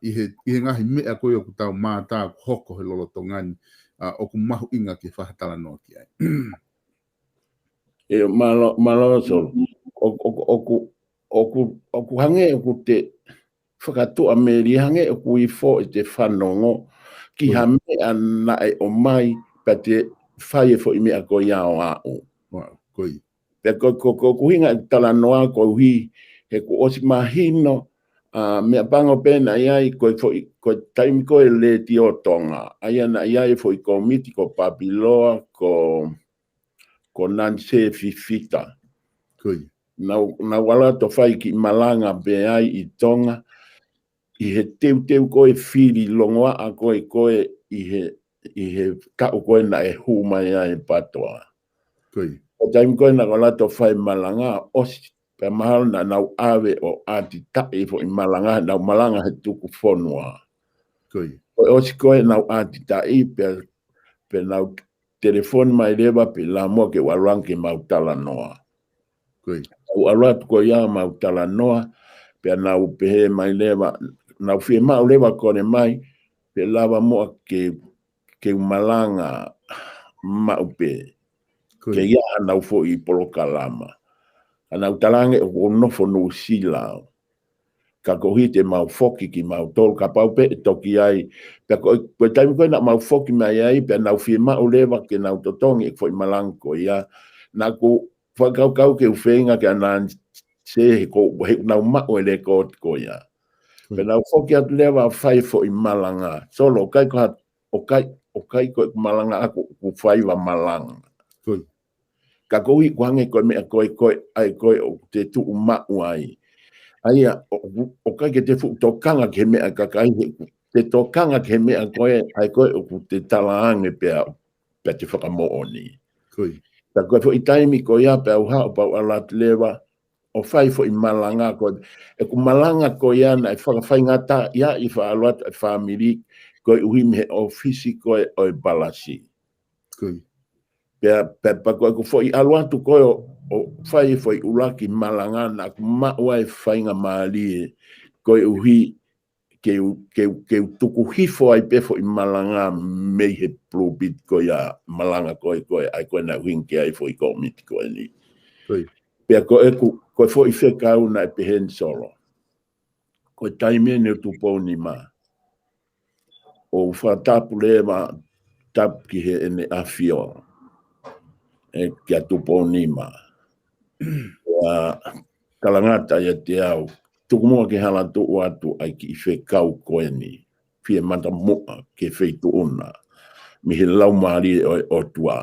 he ngahi mea koe o kutau mātā hoko he lolotongani o ku mahu inga ke whahatala noa ki ai. E malo solo. O ku hange o ku te whakatua meri hange o ku i fo i te whanongo ki ha mea na e o mai pa te whai e fo i mea ko ia o au. Koi. Pe ko hinga tala noa ko hui he ku osi mahino mea bango pena iai ko taimi ko e le ti o tonga. Aia na iai fo i ko miti ko Papiloa ko Nanse Fifita. Koi. Na wala to whai ki malanga be ai i tonga i he teu koe whiri longoa a koe i he kau koe na e hu mai ai patoa. Koi. O taimi koe na wala to whai malanga osi pe mahal na nau awe o ati tae fo i malanga nau malanga he tuku whonua. Koi. Osi koe nau ati tae pe nau telefoni mai lewa pe la mua ke warangi mautala noa. Koi. O alat ko ia mautala noa pe nau pehe mai lewa nau fie mau lewa kone mai pe lava mua ke malanga maupe ke ia nau fo i polokalama. Anau talange o nofo no sila. Ka kohi te mau foki ki mau tol ka paupe toki ai. Pe ko taimi koe na mau foki mai ai pe nau fie mau lewa ke nau totongi e fo i malanko ia. Na ko whakau ke uwhenga ke anan se he nau mau ele ko ia. Pe nau foki atu lewa whai fo i malanga. Solo o kai ko malanga aku ku whai wa malanga. Ka kohi kuhange koe mea koe ai koe o te tuu mau ai. Aia, o kai ke te tokanga ke mea kakai, te tokanga ke mea koe, ai koe o te talaange pea te whakamooni. Ta koe fo i taimi ko ia pea uha o pau alat lewa, o whai fo i malanga koe. E ku malanga ko ia na e whakawhai ngata ia i whaaluat e whaamiri, koe uhi me ofisi koe o i balasi. Pea koe ku fo i aluatu koe o whai fo i ulaki malanga na ku maua e whainga maalie koe uhi ke tuku hifo ai pefo i malanga mei he plobit koe a malanga koe ai koe na uhinke ai fo i komiti koe ni. Pea koe fo i whekau na e pehen solo. Koe taimea ne tupou ni ma. O whatapu lewa tap ki he ene awhio. E kia tupou ni ma. Kalangata ia te au, tukumua ke hala tu atu ai ki whekau koe ni, fie mata mua ke wheitu una, mi he lau maari o tua.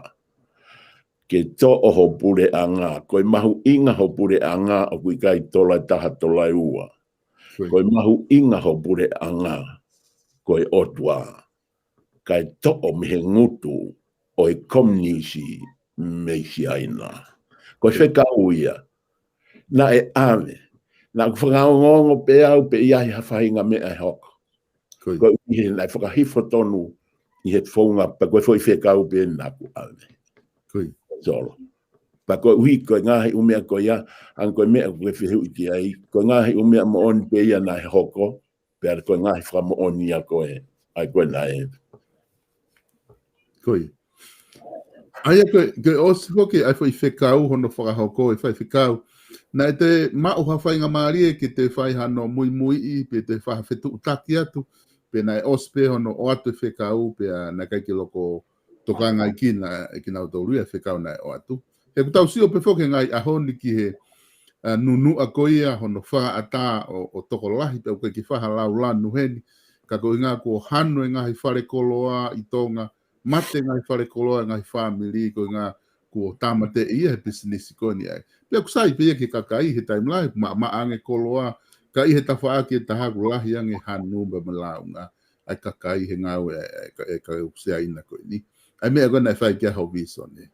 Ke to o ho pure a ngā, koe mahu inga ho pure a ngā o kui kai tola taha tola ua. Koe mahu inga ho pure a ngā, koe o tua. Kai to o mi he ngutu o i komnisi me si aina. Koe whekau ia. Na e ame, na whakaongongo pe au pe iahi hawhainga mea e hoko. Koe uhi nai whakahifo tonu i he whaunga, pa koe whoi whekau pe naku ame. Solo. Pa koe uhi koe ngahi umea koe ia, an koe mea koe whihu iti ai, koe ngahi umea mo oni pe ia na e hoko, pe ar koe ngahi wha mo oni a koe, ai koe na e. Koe. Aia koe osi hoki ai whai whekau, hono whakahoko e whai whekau, na te mao hawhainga maari e ki te whai hano mui I pe te whaha whetu utaki atu, pe nai ospe hono o atu e whekau, pe na kai ki loko tokanga I ki nau tauria e whekau nai o atu. He kutau sio pe whoke ngai a honi ki he nunu a koia hono wha ata o toko lahi, pe uke ki whaha lau lanu heni, ka ko inga ko hano e ngahi whare koloa I tonga, mate ngai whare koloa ngai family ko ngā kua tamate ia he business ko ni ai. Pea kusai pia ke kakai he time lai ma ange koloa ka i he tawhaaki e tahaku lahi ange hanu ba malaunga ai kakai he ngau e ka usea ina ko ni. Ai mea kona e whai kia hau viso ne.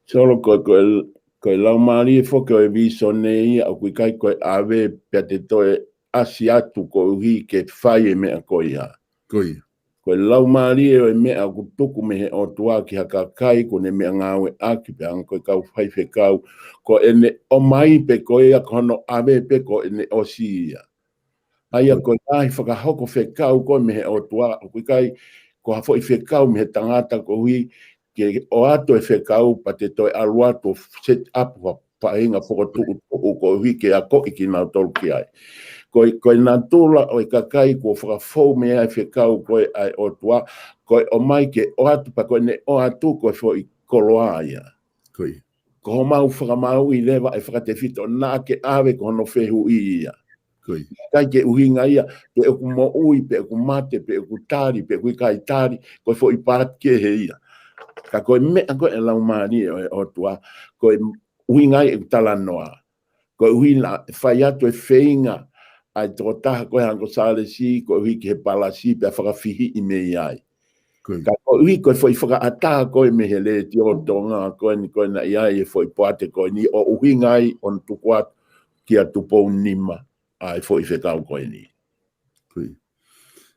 Solo koe lau maari e whoke o e viso ne ia o kui kai koe awe pia te toe asi atu ko uhi ke whai e mea koe ha. Koe. Koe lau maari e o e mea ku tuku me he o tua ki haka kai ko ne mea ngawe aki pe ang koe kau whai whe kau ko ene o mai pe koe a kono awe pe ko ene o si ia. Ai a koe ahi whakahoko whe kau koe me he o tua o kui kai ko hafo i whe kau me he tangata ko hui ke o ato e whekau pa te toi aluato set up wa paenga poko tuku ko hui ke a koki ki nau tolu ki ai. Koe nā tūla o i kakai ko whakafou me ai whekau koe ai o tua, koe o mai ke o atu pa koe ne o atu koe fo i koloa ia. Koe. Ko ho mau whakamau i lewa e whakate whito nā ke awe ko hono whehu i ia. Koe. Kai ke uhinga ia, pe e ku mo ui, pe e ku mate, pe e ku tari, pe e ku i kai tari, koe fo i pārat ke he ia. Ka koe mea koe e lau maari o tua, koe uhinga i e tala noa. Koe uhinga whai atu e wheinga, ai tō taha koe hanko sāle si, koe hui ki he pala si, pia whakawhihi i me iai. Ka koe hui koe fwoi whakaataha koe me he le ti o tonga, koe ni koe na iai e fwoi poate koe ni, o uhi ngai on tukuat ki a tupou nima, ai fwoi whekau koe ni. Koe.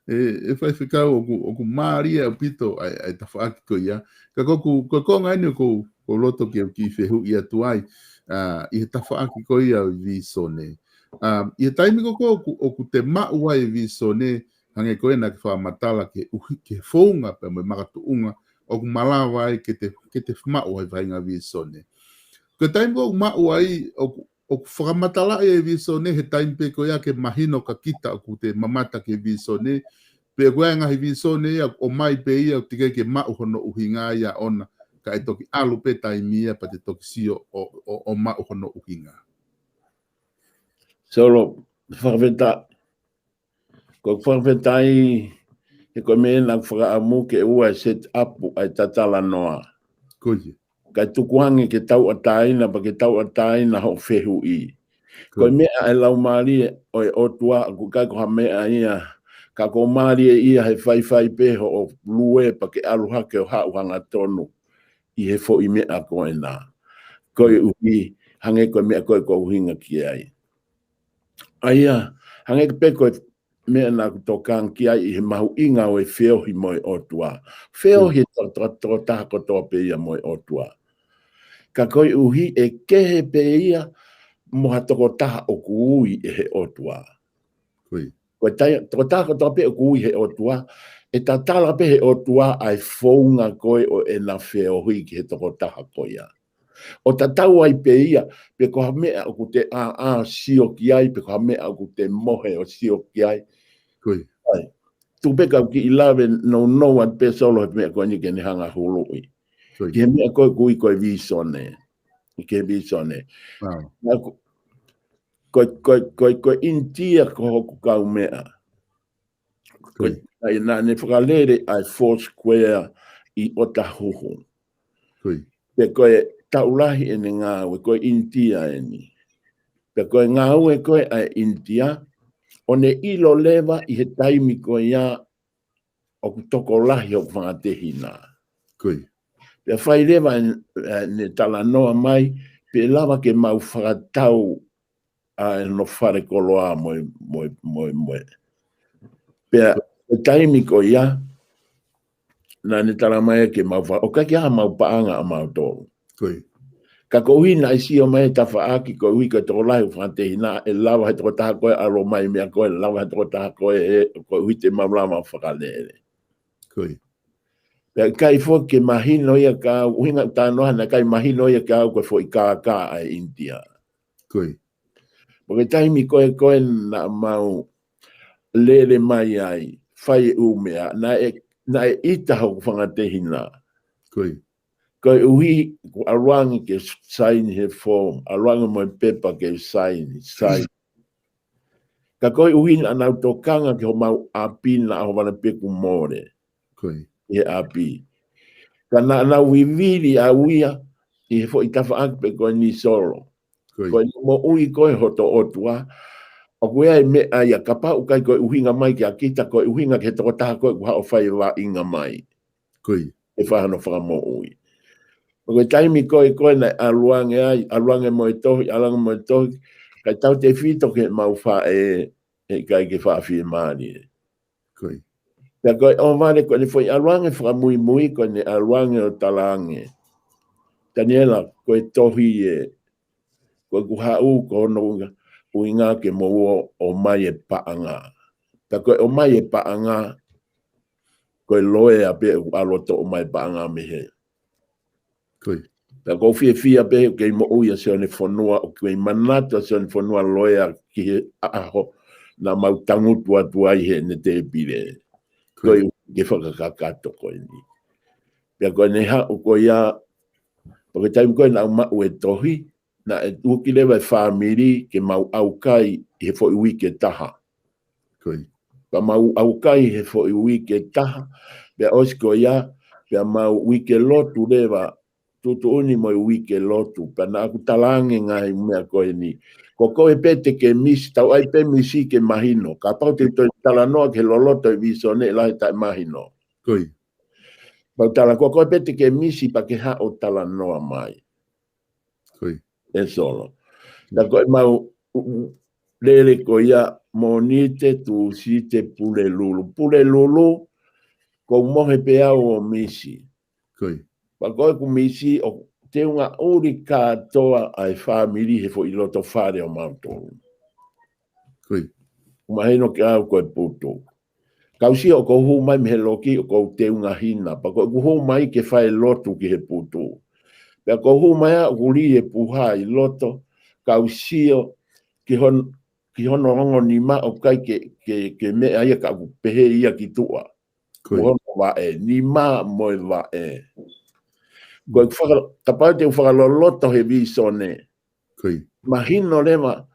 E whai whikau o ku maari au pito ai ta whaaki koe ia. Ka koe ngai ni ko loto ki whehu i atu ai, i he ta whaaki koe ia viso ne. I taimi ko ku te mau ai viso ne hange koe na ki whamatala ke uhi ke whaunga pe me makatuunga o ku malawa ai ke te mau ai vainga viso ne. Ko taimi ko mau ai o ku whamatala ai viso ne he taimi pe koe ke mahino ka kita o ku te mamata ke viso ne pe koe ngahi viso ne o mai pe ia o tike ke mau hono uhinga ia ona ka e toki alu pe taimi ia pa te toki sio o mau hono uhinga. Solo, whakawheta, ko whakawhetai, he koe mea nā whakaamu ke ua set up ai tatala noa. Koe. Kai tukuhange ke tau ataina, pa ke tau ataina ho whehu i. Koe mea e lau maari o e otua, ku kai ko ha mea ia, ka ko maari e ia he whai peho o lue pa ke aluha ke o hauhanga tonu, i he fo i mea koe nā. Koe uhi, hange koe mea koe ko uhinga ki ai. Aia, hange pe koe mea nā kutokang ki ai i he mahu inga o e whiohi mo e otua. Whiohi tō taha kotoa pe ia mo e otua. Ka koe uhi e kehe pe ia moha toko taha o kuui e he otua. Koe toko taha kotoa pe o kuui he otua, e ta tala pe he otua ai whounga koe o e na whiohi ki he toko taha koe ia. O ta tau ai pe ia, pe koha mea o ku te sio ki ai, pe koha mea o ku te mohe o sio ki ai. Koe. Tu peka ki i lawe no an pe solo he mea koe ni ke ni hanga hului. Ki he mea koe kui koe visone. Ke visone. Koe intia ko hoku kau mea. Koe ne whakalere ai Foursquare i Otahuhu. Pe koe taulahi e ngā ue koe intia e ni. Pe koe ngā ue koe ai intia, o ne ilo lewa i he taimi koe ia o kutoko lahi o whangatehi nā. Pe whai lewa ne tala noa mai, pe lawa ke mau whakatau a no whare koloa moe. Pe taimi koe ia, na ne tala mai ke mau whakatau, o kai ha mau paanga a mau tōru. Ka kohi na isi o mai ta whaaki ko hui ko tō lahi whantehi nā e lawa he tō taha koe alo mai mea koe, lawa he tō taha koe e ko hui te maulama whakalere. Pea kai fo ke mahino ia ka, uhinga tānoha na kai mahino ia ka koe fo i kā ai India. Porque taimi koe na mau lele mai ai, whai umea, na e ita hau whangatehi nā. Koe uhi, aruanga ke sign he form, aruanga mo pepa ke sign. Ka koe uhi na nau tokanga ke ho mau apina ho mana peku more. e api. Kana na wivili a uia i fo i tawhaakpe koe ni solo. Koe mo ui koe hoto otua. O koe ai me ai a kapa ukai koe uhinga mai ki a kita koe uhinga ke toko taha koe kuha o whai wa inga mai. E whahano whakamo ui. O koe taimi koe na aluange ai, aluange mo e tohi, alanga mo e tohi, kai tau te whito ke mau wha e kai ke wha whie maani. Pea koe o vare koe ne foi aluange whakamui mui koe ne aluange o talange. Daniela, koe tohi e, koe kuha u ko no uinga ke mo o mai e paanga. Ta koe o mai e paanga, koe loe a pe aloto o mai paanga me he. Ta koe fia pe ke mo uia se one whanua, o koe manata se one whanua loe a ki he aho na mau tangutu atu ai he ne te pire. Koe ke whakakakato koe ni. Pea koe ne ha o koe ia, koe taim koe na mau e tohi, na e uki lewa e whamiri ke mau au kai he fo i wike taha. Pa mau au kai he fo i wike taha, pea osi koe ia, pea mau wike lotu lewa, tutu uni mo i wike lotu, pea na aku talange ngai mea koe ni. Ko koe pete ke misi, tau ai pe misi ke mahino. Ka pau te toi talanoa ke loloto e viso ne lahi tai mahino. Pau tala, ko koe pete ke misi pa ke ha o talanoa mai. E solo. Na koe mau lele ko ia monite tu site pule lulu. Pule lulu, ko mohe pe au o misi. Pa koe ku misi o te unga uri katoa ai whamiri he fo i loto whare o mautou. Umahino ke au koe puto. Kausia o ko hu mai me he loki o ko te unga hina. Pa koe ku hu mai ke whae lotu ki he puto. Pea ko hu mai a uri e puha i loto. Kausia ki hono rongo ni ma o kai ke me aia ka pehe ia ki tua. Hono wa e. Ni ma moe wa e. Koe kapau te whakaloloto he viso ne. Mahino lewa,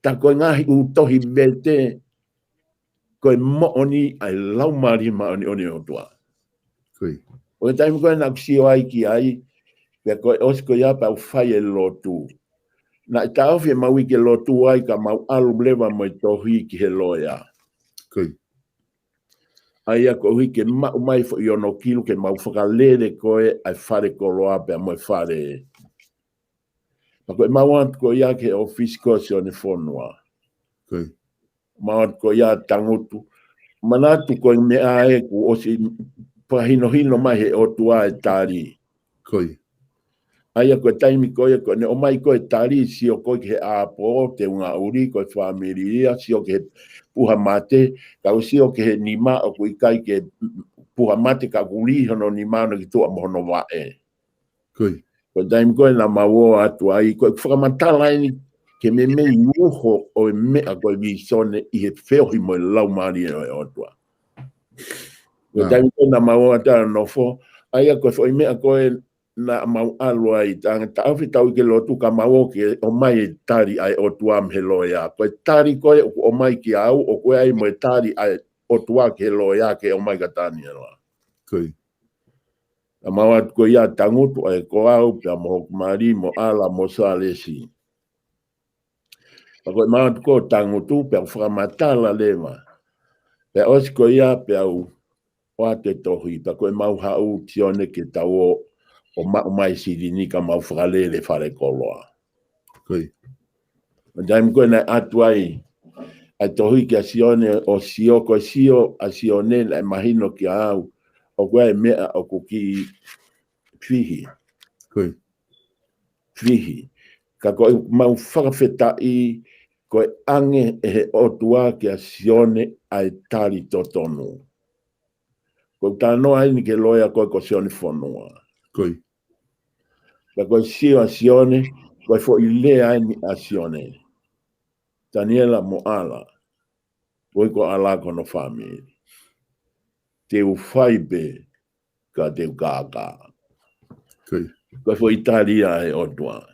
ta koe ngahi utohi bete, koe mooni ai laumari maoni oni o tua. Koe taimi koe na kusio ai ki ai, pia koe osko ia pa ufai e lotu. Na ita awhi e mau i ke lotu ai ka mau alu lewa mo i tohi ki he loia. Aia ko hui ke mau mai fo i ono kilu ke mau whakalere koe ai whare koroa pia mo i whare. Ma koe mau atu ko ia ke office ko se one whonua. Mau atu ko ia tangutu. Manatu ko i mea e ku o si pahino hino mai he otua e tari. Aia koe taimi koe ko ne o mai koe tari si o koe ke he apo te unga uri koe whamiria si o ke he puha mate, ka o si o ke he nima o kui kai ke puha mate ka kuri hono nima no ki tua mohono wa e. Koe taimi koe na mawo atu ai, koe whakamatala ni ke me uho o e mea koe visone i he wheohi mo e lau maari e otua. Koe taimi koe na mawo atu ai nofo, aia koe fo i mea koe na mau alua i tanga tauwhi tau ke lotu ka mawo ke o mai tari ai o tuam he loia. Koe tari koe o mai ki au o koe ai mo tari ai o tua ke loia ke o mai katani aloa. A mawat ko ia tangutu ai ko au pia mo mari mo ala mo salesi. A koe mawat ko tangutu pia whakamatala lewa. Pia os ko ia pia u o ate tohi. Pia koe mau hau tione ke tau o mai sirini ka mau whakalele whare koloa. Daim koe na atu ai tohi ki a sione o sio koe sio a sione na mahino ki au o koe mea o kuki fihi. Fihi. Ka koe mau whakawheta i koe ange e he otua ki a sione ai tari totonu. Koe tano ai ni ke loia koe ko sione whanua. Ka koe sio a sione, koe fo i lea ni a sione. Daniela mo ala, koe ko ala kono whamiri. Te u whaibe ka te u kāka. Koe fo Italia e otua.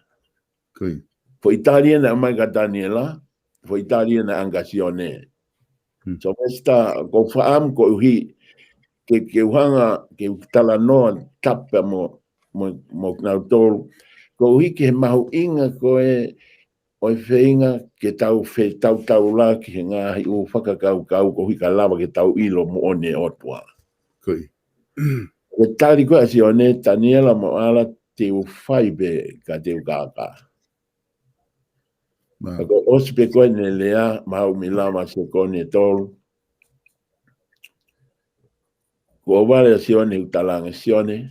Fo Italia na mai ka Daniela, fo Italia na anga sione. So mesta, ko whaam ko uhi, ke uhanga ke tala noa tapa mo nau tolu. Ko hiki he mahu inga ko oi whainga ke tau la ki he ngahi u whakakau ko hika lawa ke tau ilo mo one otua. Koi. Ke tari koe si one taniela mo ala te u whaibe ka te u kaka. Ko ospe koe ne lea mahu milama se kone tolu. Ko wale si one utalanga si one.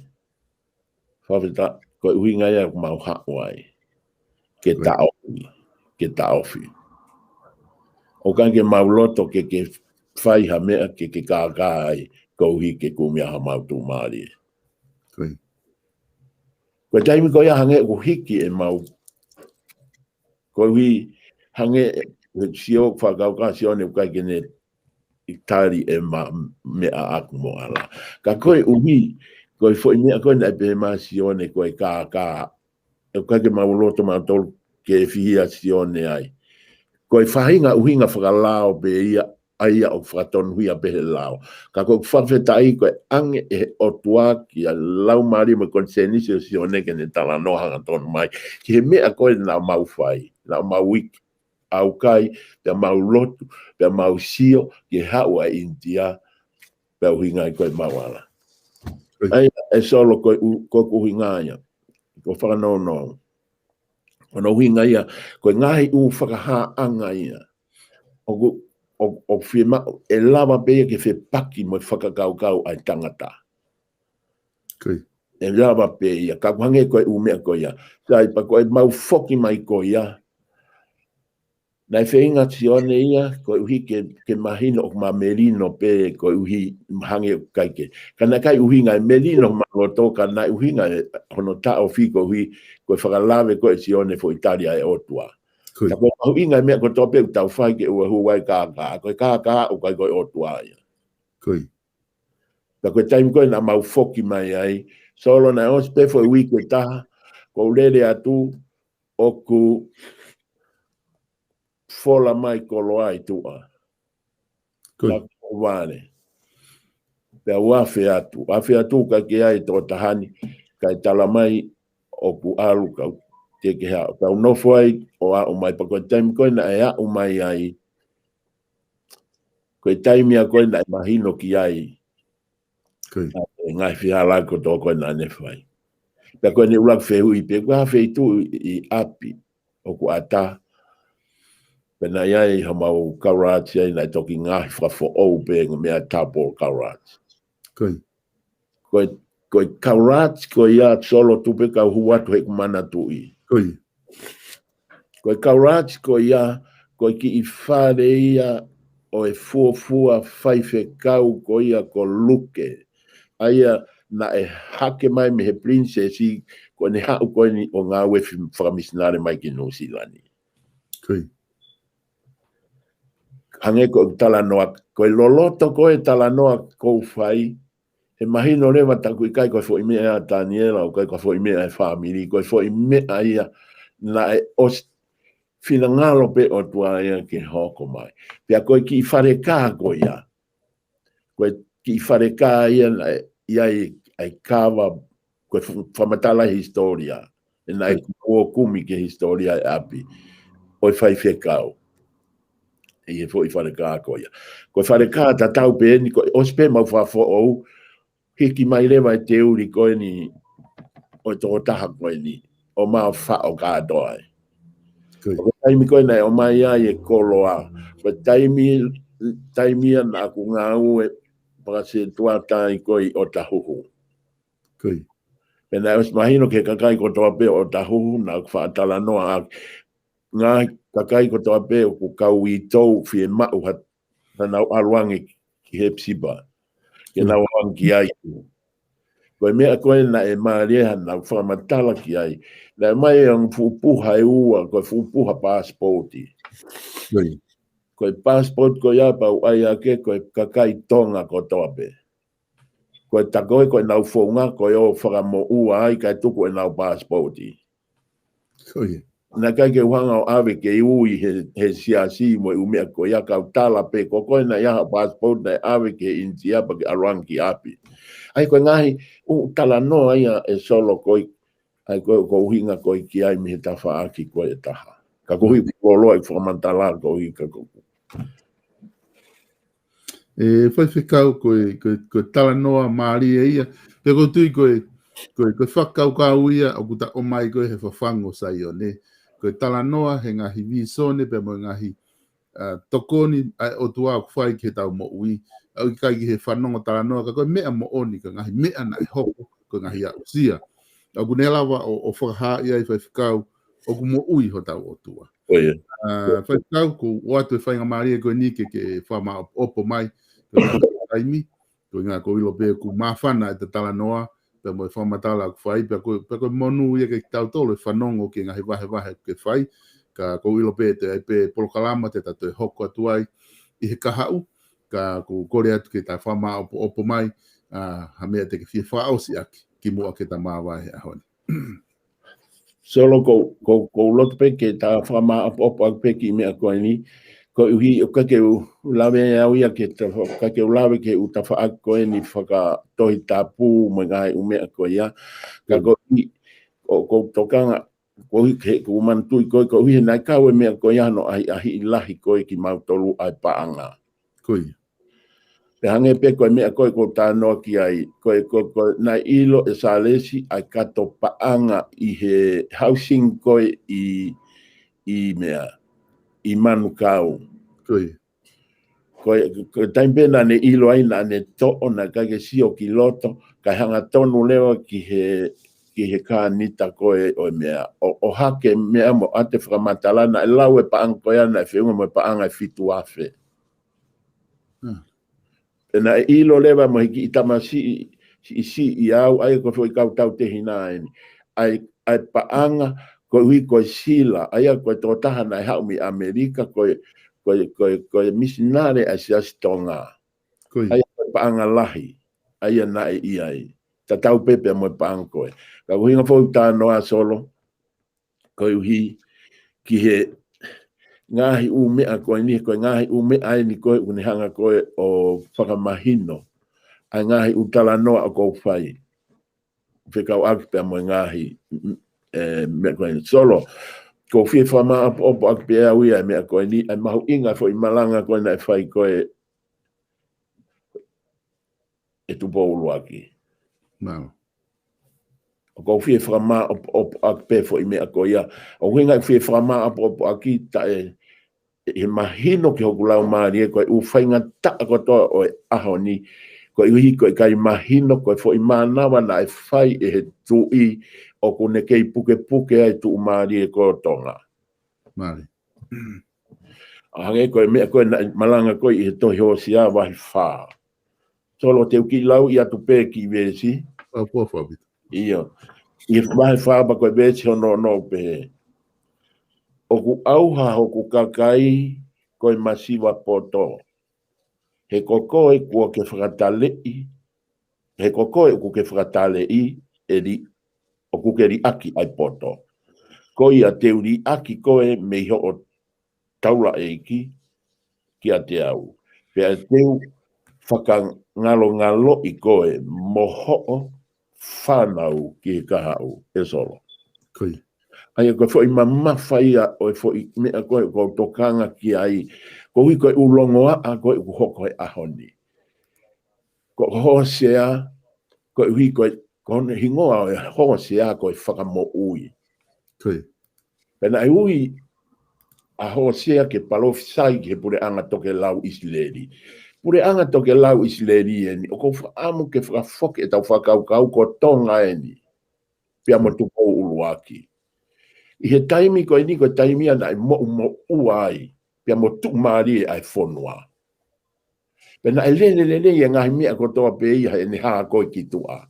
Whaweta koe uhinga ia mau hawai. Ke ta ofi. O kange mau loto ke whai ha mea ke kaka ai kouhi ke kumia ha mau tu maari. Koe taimi koe ia hange ko hiki e mau kouhi hange sio whakau ka sione ukai kene i tari e mea aku mo ala. Ka koe uhi koe fo mea koe na pe ma sione koe kaka e ukai ke mau loto mau tolu ke fihia sione ai. Koe whahinga uhinga whakalao pe ia aia o whakaton hui a pehe lao. Ka koe whawhetai koe ange e o tuaki a lau maari me konsenisi o si o neke ne tala nohanga tonu mai. Ki he mea koe na mau whai, na mau wiki, au kai, pe mau lotu, pe mau sio, ki haua India, pe uhinga i koe mau ala. Ai e solo koe uhinga ia, ko whakanono. Ono uhinga ia, koe ngahi u whakaha anga ia. O whima, e lava bea ke whi paki mo whakakau ai tangata. E lava bea, ka kuhange koe umea koe ia. Sai pa koe mau whoki mai koe ia. Nai whainga tione ia, koe uhi ke mahino o ma merino pe koe uhi hange kaike. Kana kai uhi ngai merino ma loto, ka nai uhi ngai hono ta o fi koe uhi, koe whakalave koe tione fo Italia e otua. Ta koe mahu inga mea koe tope u tau whai ke ua huwai kaka. Koe kaka o kai koe otua ia. Ta koe taimi koe na mau whoki mai ai. Solo na os pe fo wiki taha. Ko urere atu o ku fola mai kolo ai tua. Na kuwane. Pea wafe atu. Wafe atu ka ke ai to tahani. Kai tala mai o ku alu kau. Te ke hao. Tau nofo ai o a o mai pa koe taimi koe na e a o mai ai. Koe taimi a koe na e mahino ki ai. Ngai whihala ko tō koe na nefai. Pea koe ne ulak whehu i pe. Koe ha wheitu i api o ku ata. Pena iai ha mau kaurati ai nai toki ngahi whafo ou pe mea tapo kaurati. Koe kaurati koe ia solo tupe ka huatu he kumana tui. Koe kaurati koe ia koe ki i whare ia o e fuafua whaife kau koe ia ko luke. Aia na e hake mai me he princesi koe ne hau koe ni o ngā wefi whakamisinare mai ki New Zealand. Hange ko tala noa, koe loloto koe tala noa kou whai, he mahino rewa taku i kai koe fo i mea Daniela o kai koe fo i mea e whamiri, koe fo i mea ia na e os whina ngalo pe o tua ia ke hoko mai. Pea koe ki i whare kā koe ia, koe ki i whare kā ia na ia ai kawa koe whamatala historia, e na e kua kumi ke historia e api, oi whai whekau. E fo i whare kā koia. Koe whare kā ta tau pe ni, koe ospe mau whafo ou, hiki mai lewa e te uri koe ni, o tō taha koe ni, o mau whao kā doai. Koe taimi koe nei, o mai ai e koloa. Koe taimi ana aku ngā ue, paka se tuatai koe o tahuhu. Pena os mahino ke kakai ko toa pe o tahuhu, na whaatala noa ngā kakai ko toa pe o ku kau i tau fie mau hat nau aruangi ki he psiba. Ke nau angi ai. Koe mea koe na e maareha na whamatala ki ai. Na mai ang fupuha e ua, koe fupuha passporti. Koe passport koe apa u ai ake koe kakai tonga ko toa pe. Koe takoe koe nau whaunga koe o whakamo ua ai kai tuku e nau passporti. na kai ke wanga o ave ke ui he siasi mo u mea ko ia ka tala pe ko ko na ia passport na ave ke intia pa ke arang ki api ai ko ngai u tala no ai e solo ko ai ko hinga ko ki ai mi ta fa aki ko e taha ka ko hi ko lo ai formantala ko hi ka ko fai whekau koe tala noa maari e ia. Pe ko tui koe whakau kau ia o kuta o mai koe he whawhango sai o ne. Koe tala noa he ngahi visone pe mo ngahi tokoni o tua whai ke tau mo ui. Au i kai ki he whanongo tala noa ka koe mea mo oni ka ngahi mea na e hoko koe ngahi a usia. Au kune lawa o whakaha ia i whai whekau o ku mo ui ho tau o tua. Whai whekau ko watu e whainga maari e koe nike ke whama opo mai. Taimi ko nga ko ilo be ku mafana te tala noa pe mo famatala ku fai pe ko monu ia ke tau tolo fanongo ke nga he vahe ke fai ka ko ilo be te pe polokalama te te hoko atuai I he kahau ka ko korea ke ta fama opo mai ha mea te ke fie faosi aki ki mo ke ta mawa he ahoni solo ko lot pe ke ta fama opo pe ki me ko ni ko uhi o ka ke lawe au ia ke ka ke lawe ke u ta fa ko ni faka toi tapu mo ngai u me ko ia ka ko ko tokanga ko ke ko man tu ko hi na ka we me ko ia no ai ahi lahi ko ki mau tolu ai paanga ko pe hange pe ko me ko ta no ki ai ko na ilo e salesi ai ka to paanga I he housing ko I mea I manu kau. Ko taimpe na ne ilo ai na ne to ona ka ke sio ki loto ka hanga tonu leo ki he ka nita ko o mea o hake mea mo ate framatala na lawe pa anko ya na fiunga mo pa anga fitu afe. Na ilo leva mo ki itamasi si iau ai ko foi kau tau te hina ai pa anga ko hui ko sila ai ko to taha na ha mi Amerika ko misinare asias tonga ai pa anga lahi ai na ai ta tau pepe mo pa anko ka hui nga foi ta no solo ko hui ki he ngahi u me ko ni ko ngahi u me ai ni ko uni hanga ko o whakamahino ai ngahi u tala noa ko fai whekau akpe mo ngahi me ko solo ko fie fama o akpe au ia me ko ni ai mahu inga fo I malanga ko na fai ko e tu bolu aki no ko fie fama o akpe fo I me ko ia o hinga fie fama o aki ta e mahino ki hoku lau maari ko u whainga ta ko to o ahoni ko I ko kai mahino ko fo I manawa na e whai e he tui o ko ne kei puke ai tu maari ko tonga Mari. Hange ko me ko malanga ko I to hosia wa fa. Solo te ki lau ia tu pe ki vesi. O po fabit. Io. I vai fa ba ko vesi no pe. O ku auha o ku kakai ko masiva poto. He koko ko ke fratale I. He koko ko ke fratale I edi o ku ke ri aki ai poto. Ko ia te uri aki ko me ho o taula eiki ki a te au. Pea teu whakangalo I koe moho whanau ki he kahau e solo. Koi. Ai koe fo I mamawhaia o fo I mea koe ko tokanga ki ai. Ko hui koe ulongoa a koe ku hoko e ahoni. Ko hosea koe hui koe kone hingoa o hosea koe whakamo ui. Koi. Pena ai ui a hosea ke palofisai ke pure anga toke lau isleri. Pure anga toke lau isleri eni. O ko amu ke whakafoke e tau whakaukau ko tonga eni. Pia mo tupo uluaki. I he taimi ko eni ko taimi ana I mo uai. Pia mo tuk maari ai whonua. Pena e lele i ngahi mea ko toa pe iha eni haa koe ki tua.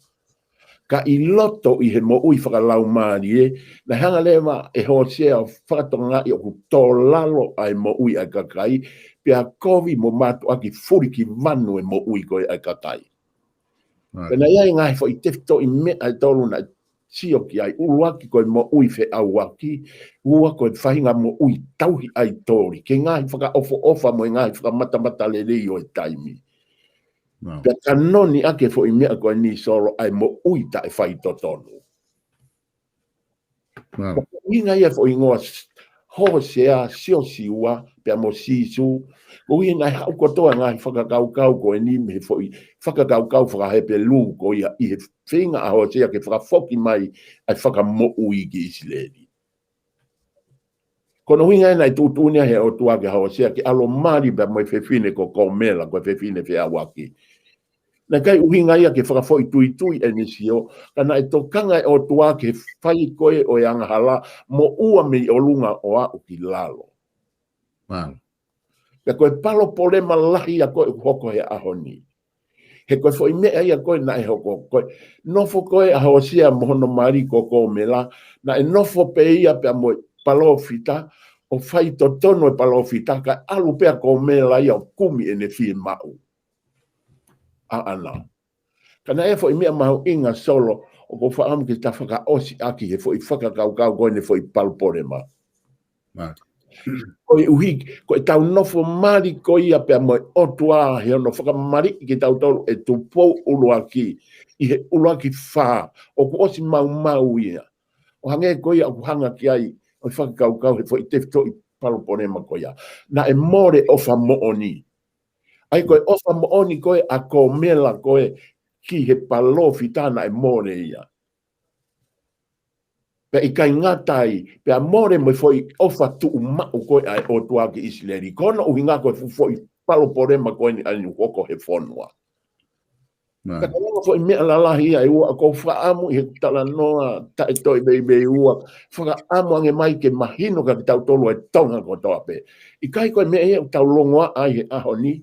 Ka I loto I he mo ui whakalau maari na hanga lewa e hosea whakatonga I oku tō lalo ai mo ui ai kakai, pia kovi mo matu aki furi ki manu e mo ui koe ai kakai. Pena ia I ngahi fo I tefto I mea ai tolu na sio ki ai uruaki koe mo ui fe awaki, ua koe whahinga mo ui tauhi ai tori, ke ngahi whaka ofa mo ngahi whaka matamata lelei o e taimi. Pea kanoni ake fo i mea koe ni solo ai mo ui ta e whai totonu. Inga ia fo i ngoa ho sea sio siwa pea mo sisu, o i nai hau kotoa ngahi whakakaukau koe ni me fo i whakakaukau whakahepe lu ko ia i he whinga a ho sea ke whakafoki mai ai whakamo ui ki Isileli. Kono hinga nai tutunia he o tuake ho sea ke alo mari pea mo i whewhine ko komela ko whewhine whea waki. Na kai uhinga ia ke whakafoi tui e nisio, kana e tokanga e o tua ke whai koe o e angahala mo ua me o lunga o a uki lalo. Ka koe palo polema lahi a koe hoko he ahoni. He koe foi mea ia koe na e hoko koe. Nofo koe a hosia mohono mari ko mela, na e nofo pe ia pe mo palo fita, o whai to tono e palo fita, ka alu pea ko mela ia o kumi e ne fie mau. Ana. Kana e foi mea mau inga solo o ko whaamu ki ta whaka osi aki he foi whakakaukau koe ne foi palporema. Koe uhi, koe tau nofo mari koe ia pia moe otua he ono whakamari ki tau tolu e tupou uluaki i he uluaki wha o ko osi mau ia. O hange koe ia o hanga ki ai o whakakaukau he foi tefto i palporema koe ia. Na e more ofa mooni. Ai koe ofa mooni koe a ko mela koe ki he palo fitana e more ia. Pe i kai ngatai, pe a more mo foi ofa tu umau koe ai o tuake Isileli. Kono uhi ngā koe foi palo porema koe ni anu hoko he whonua. Pe kono foi mea lalahi ai ua, ko whaamu he tala noa, tae toi bei ua, whakaamu ange mai ke mahino ka ki tau tolu e tonga ko toa pe. I kai koe mea ia tau longoa ai he aho ni,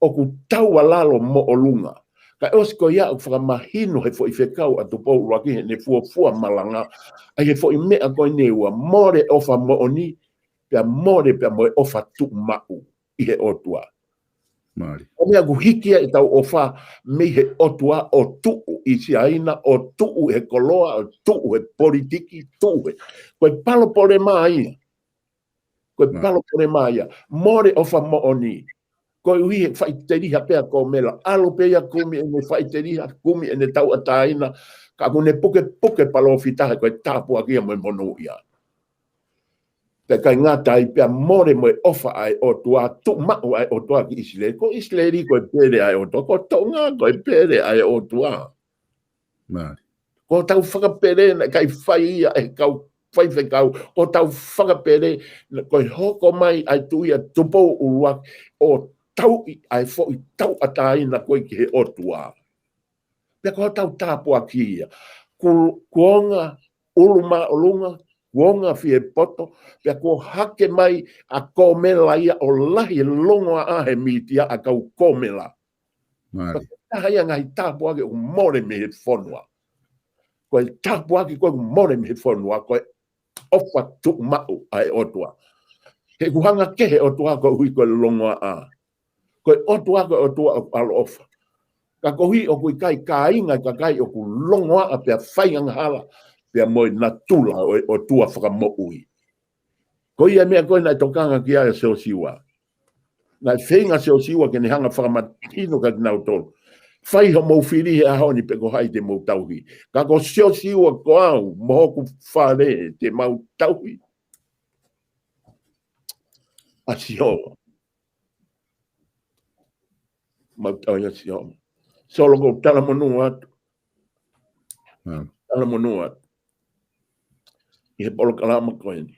o ku tau alalo mo o lunga. Ka os ko ia whakamahino he fo i whekau a tupou raki he ne fuafua malanga. Ai he fo i mea koe ne ua more ofa mooni, pia more pia moe ofa tu mau i he otua. O mea kuhikia i tau ofa me he otua o tuu i si aina, o tuu he koloa, o tuu he politiki, tuu he. Koe palo pore maa Koe palo pore maa ia. More ofa mooni. Koe ui he whaiteriha pea ko mela. Alo pea kumi e ne whaiteriha, kumi e ne tau ataina. Ka kune puke palo fitahe koe tāpua kia moe mono ia. Te kai ngatai pea more moe ofa ai o tua, tu mau ai o tua ki Isileli. Ko Isileli koe pere ai o tua, ko tonga koe pere ai o tua. Ko tau whakapere na kai whai ia e kau whaiwhekau, ko tau whakapere koe hoko mai ai tuia tupou uruak o tau ai fo i tau atai na koe ki he otua. Pea ko tau tāpua ki ia. Kuonga uluma olunga, kuonga fie poto, pea ko hake mai a komela ia o lahi longoa a he mitia a kau komela. Pea tahaya ngai tāpua ke umore me he whonua. Koe tāpua ki koe umore me he whonua, koe ofa tu mau ai otua. He kuhanga ke he otua ko hui koe longoa a. Koe otua koe otua o alo ofa. Ka kohi o kui kai kāinga ka kai o ku longoa a pia whaianga hala pia moe na tula o tua whakamo ui. Ko ia mea koe nai tokanga ki aia seo siwa. Nai whenga seo siwa ke ne hanga whakamatino ka tinau tolu. Whai ho mou whiri he aho ni peko hai te mou tauhi. Ka ko seo siwa ko au mohoku whare te mau tauhi. A sio. Mau tauhi a sio. Solo ko tala monua atu. Tala monua atu. I he polo kalama koe ni.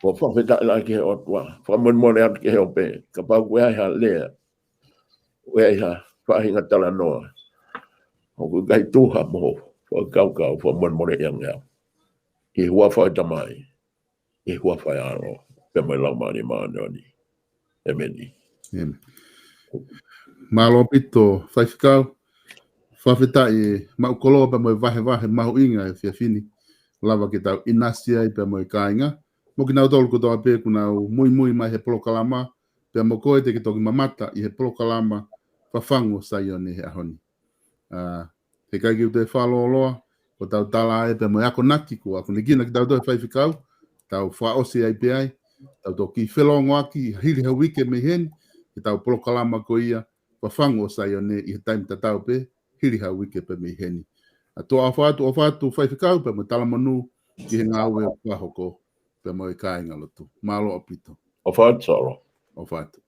Ko whawheta ila ki he otua. Whamon atu ki he ope. Ka pau wea iha lea. Wea iha whahinga tala noa. O ku gai tuha mo. Whakaukau whamon iang ea. I hua whai tamai. I hua whai aro. Pea mai lau maani maanoni. Emeni. Malo pito, whaifikau, whawhita i maukoloa pa moe vahe mahu inga e whiawhini. Lava ki tau inasia i pa moe kāinga. Mo ki nau tolu kotoa pē ku nau mui mai he polokalama. Pea mo koe te ki toki mamata i he polokalama whawhango sai o ne he ahoni. He kai ki te whaloloa, ko tau tala e pe mo ako naki ko ako ni kina ki tau toi whai whikau, tau wha osi ai pe ai, tau tō ki whelongo aki, hiri ha wike me hen, ki tau polokalama ko ia, pa whango sai o ne i he taimi tatau pe, hiri ha wike pe me heni. A tō a whātu whai whikau, pe mo tala manu, ki he ngā ue o whahoko, pe mo i kāinga lotu. Malo o pito. O whātu soro. O whātu.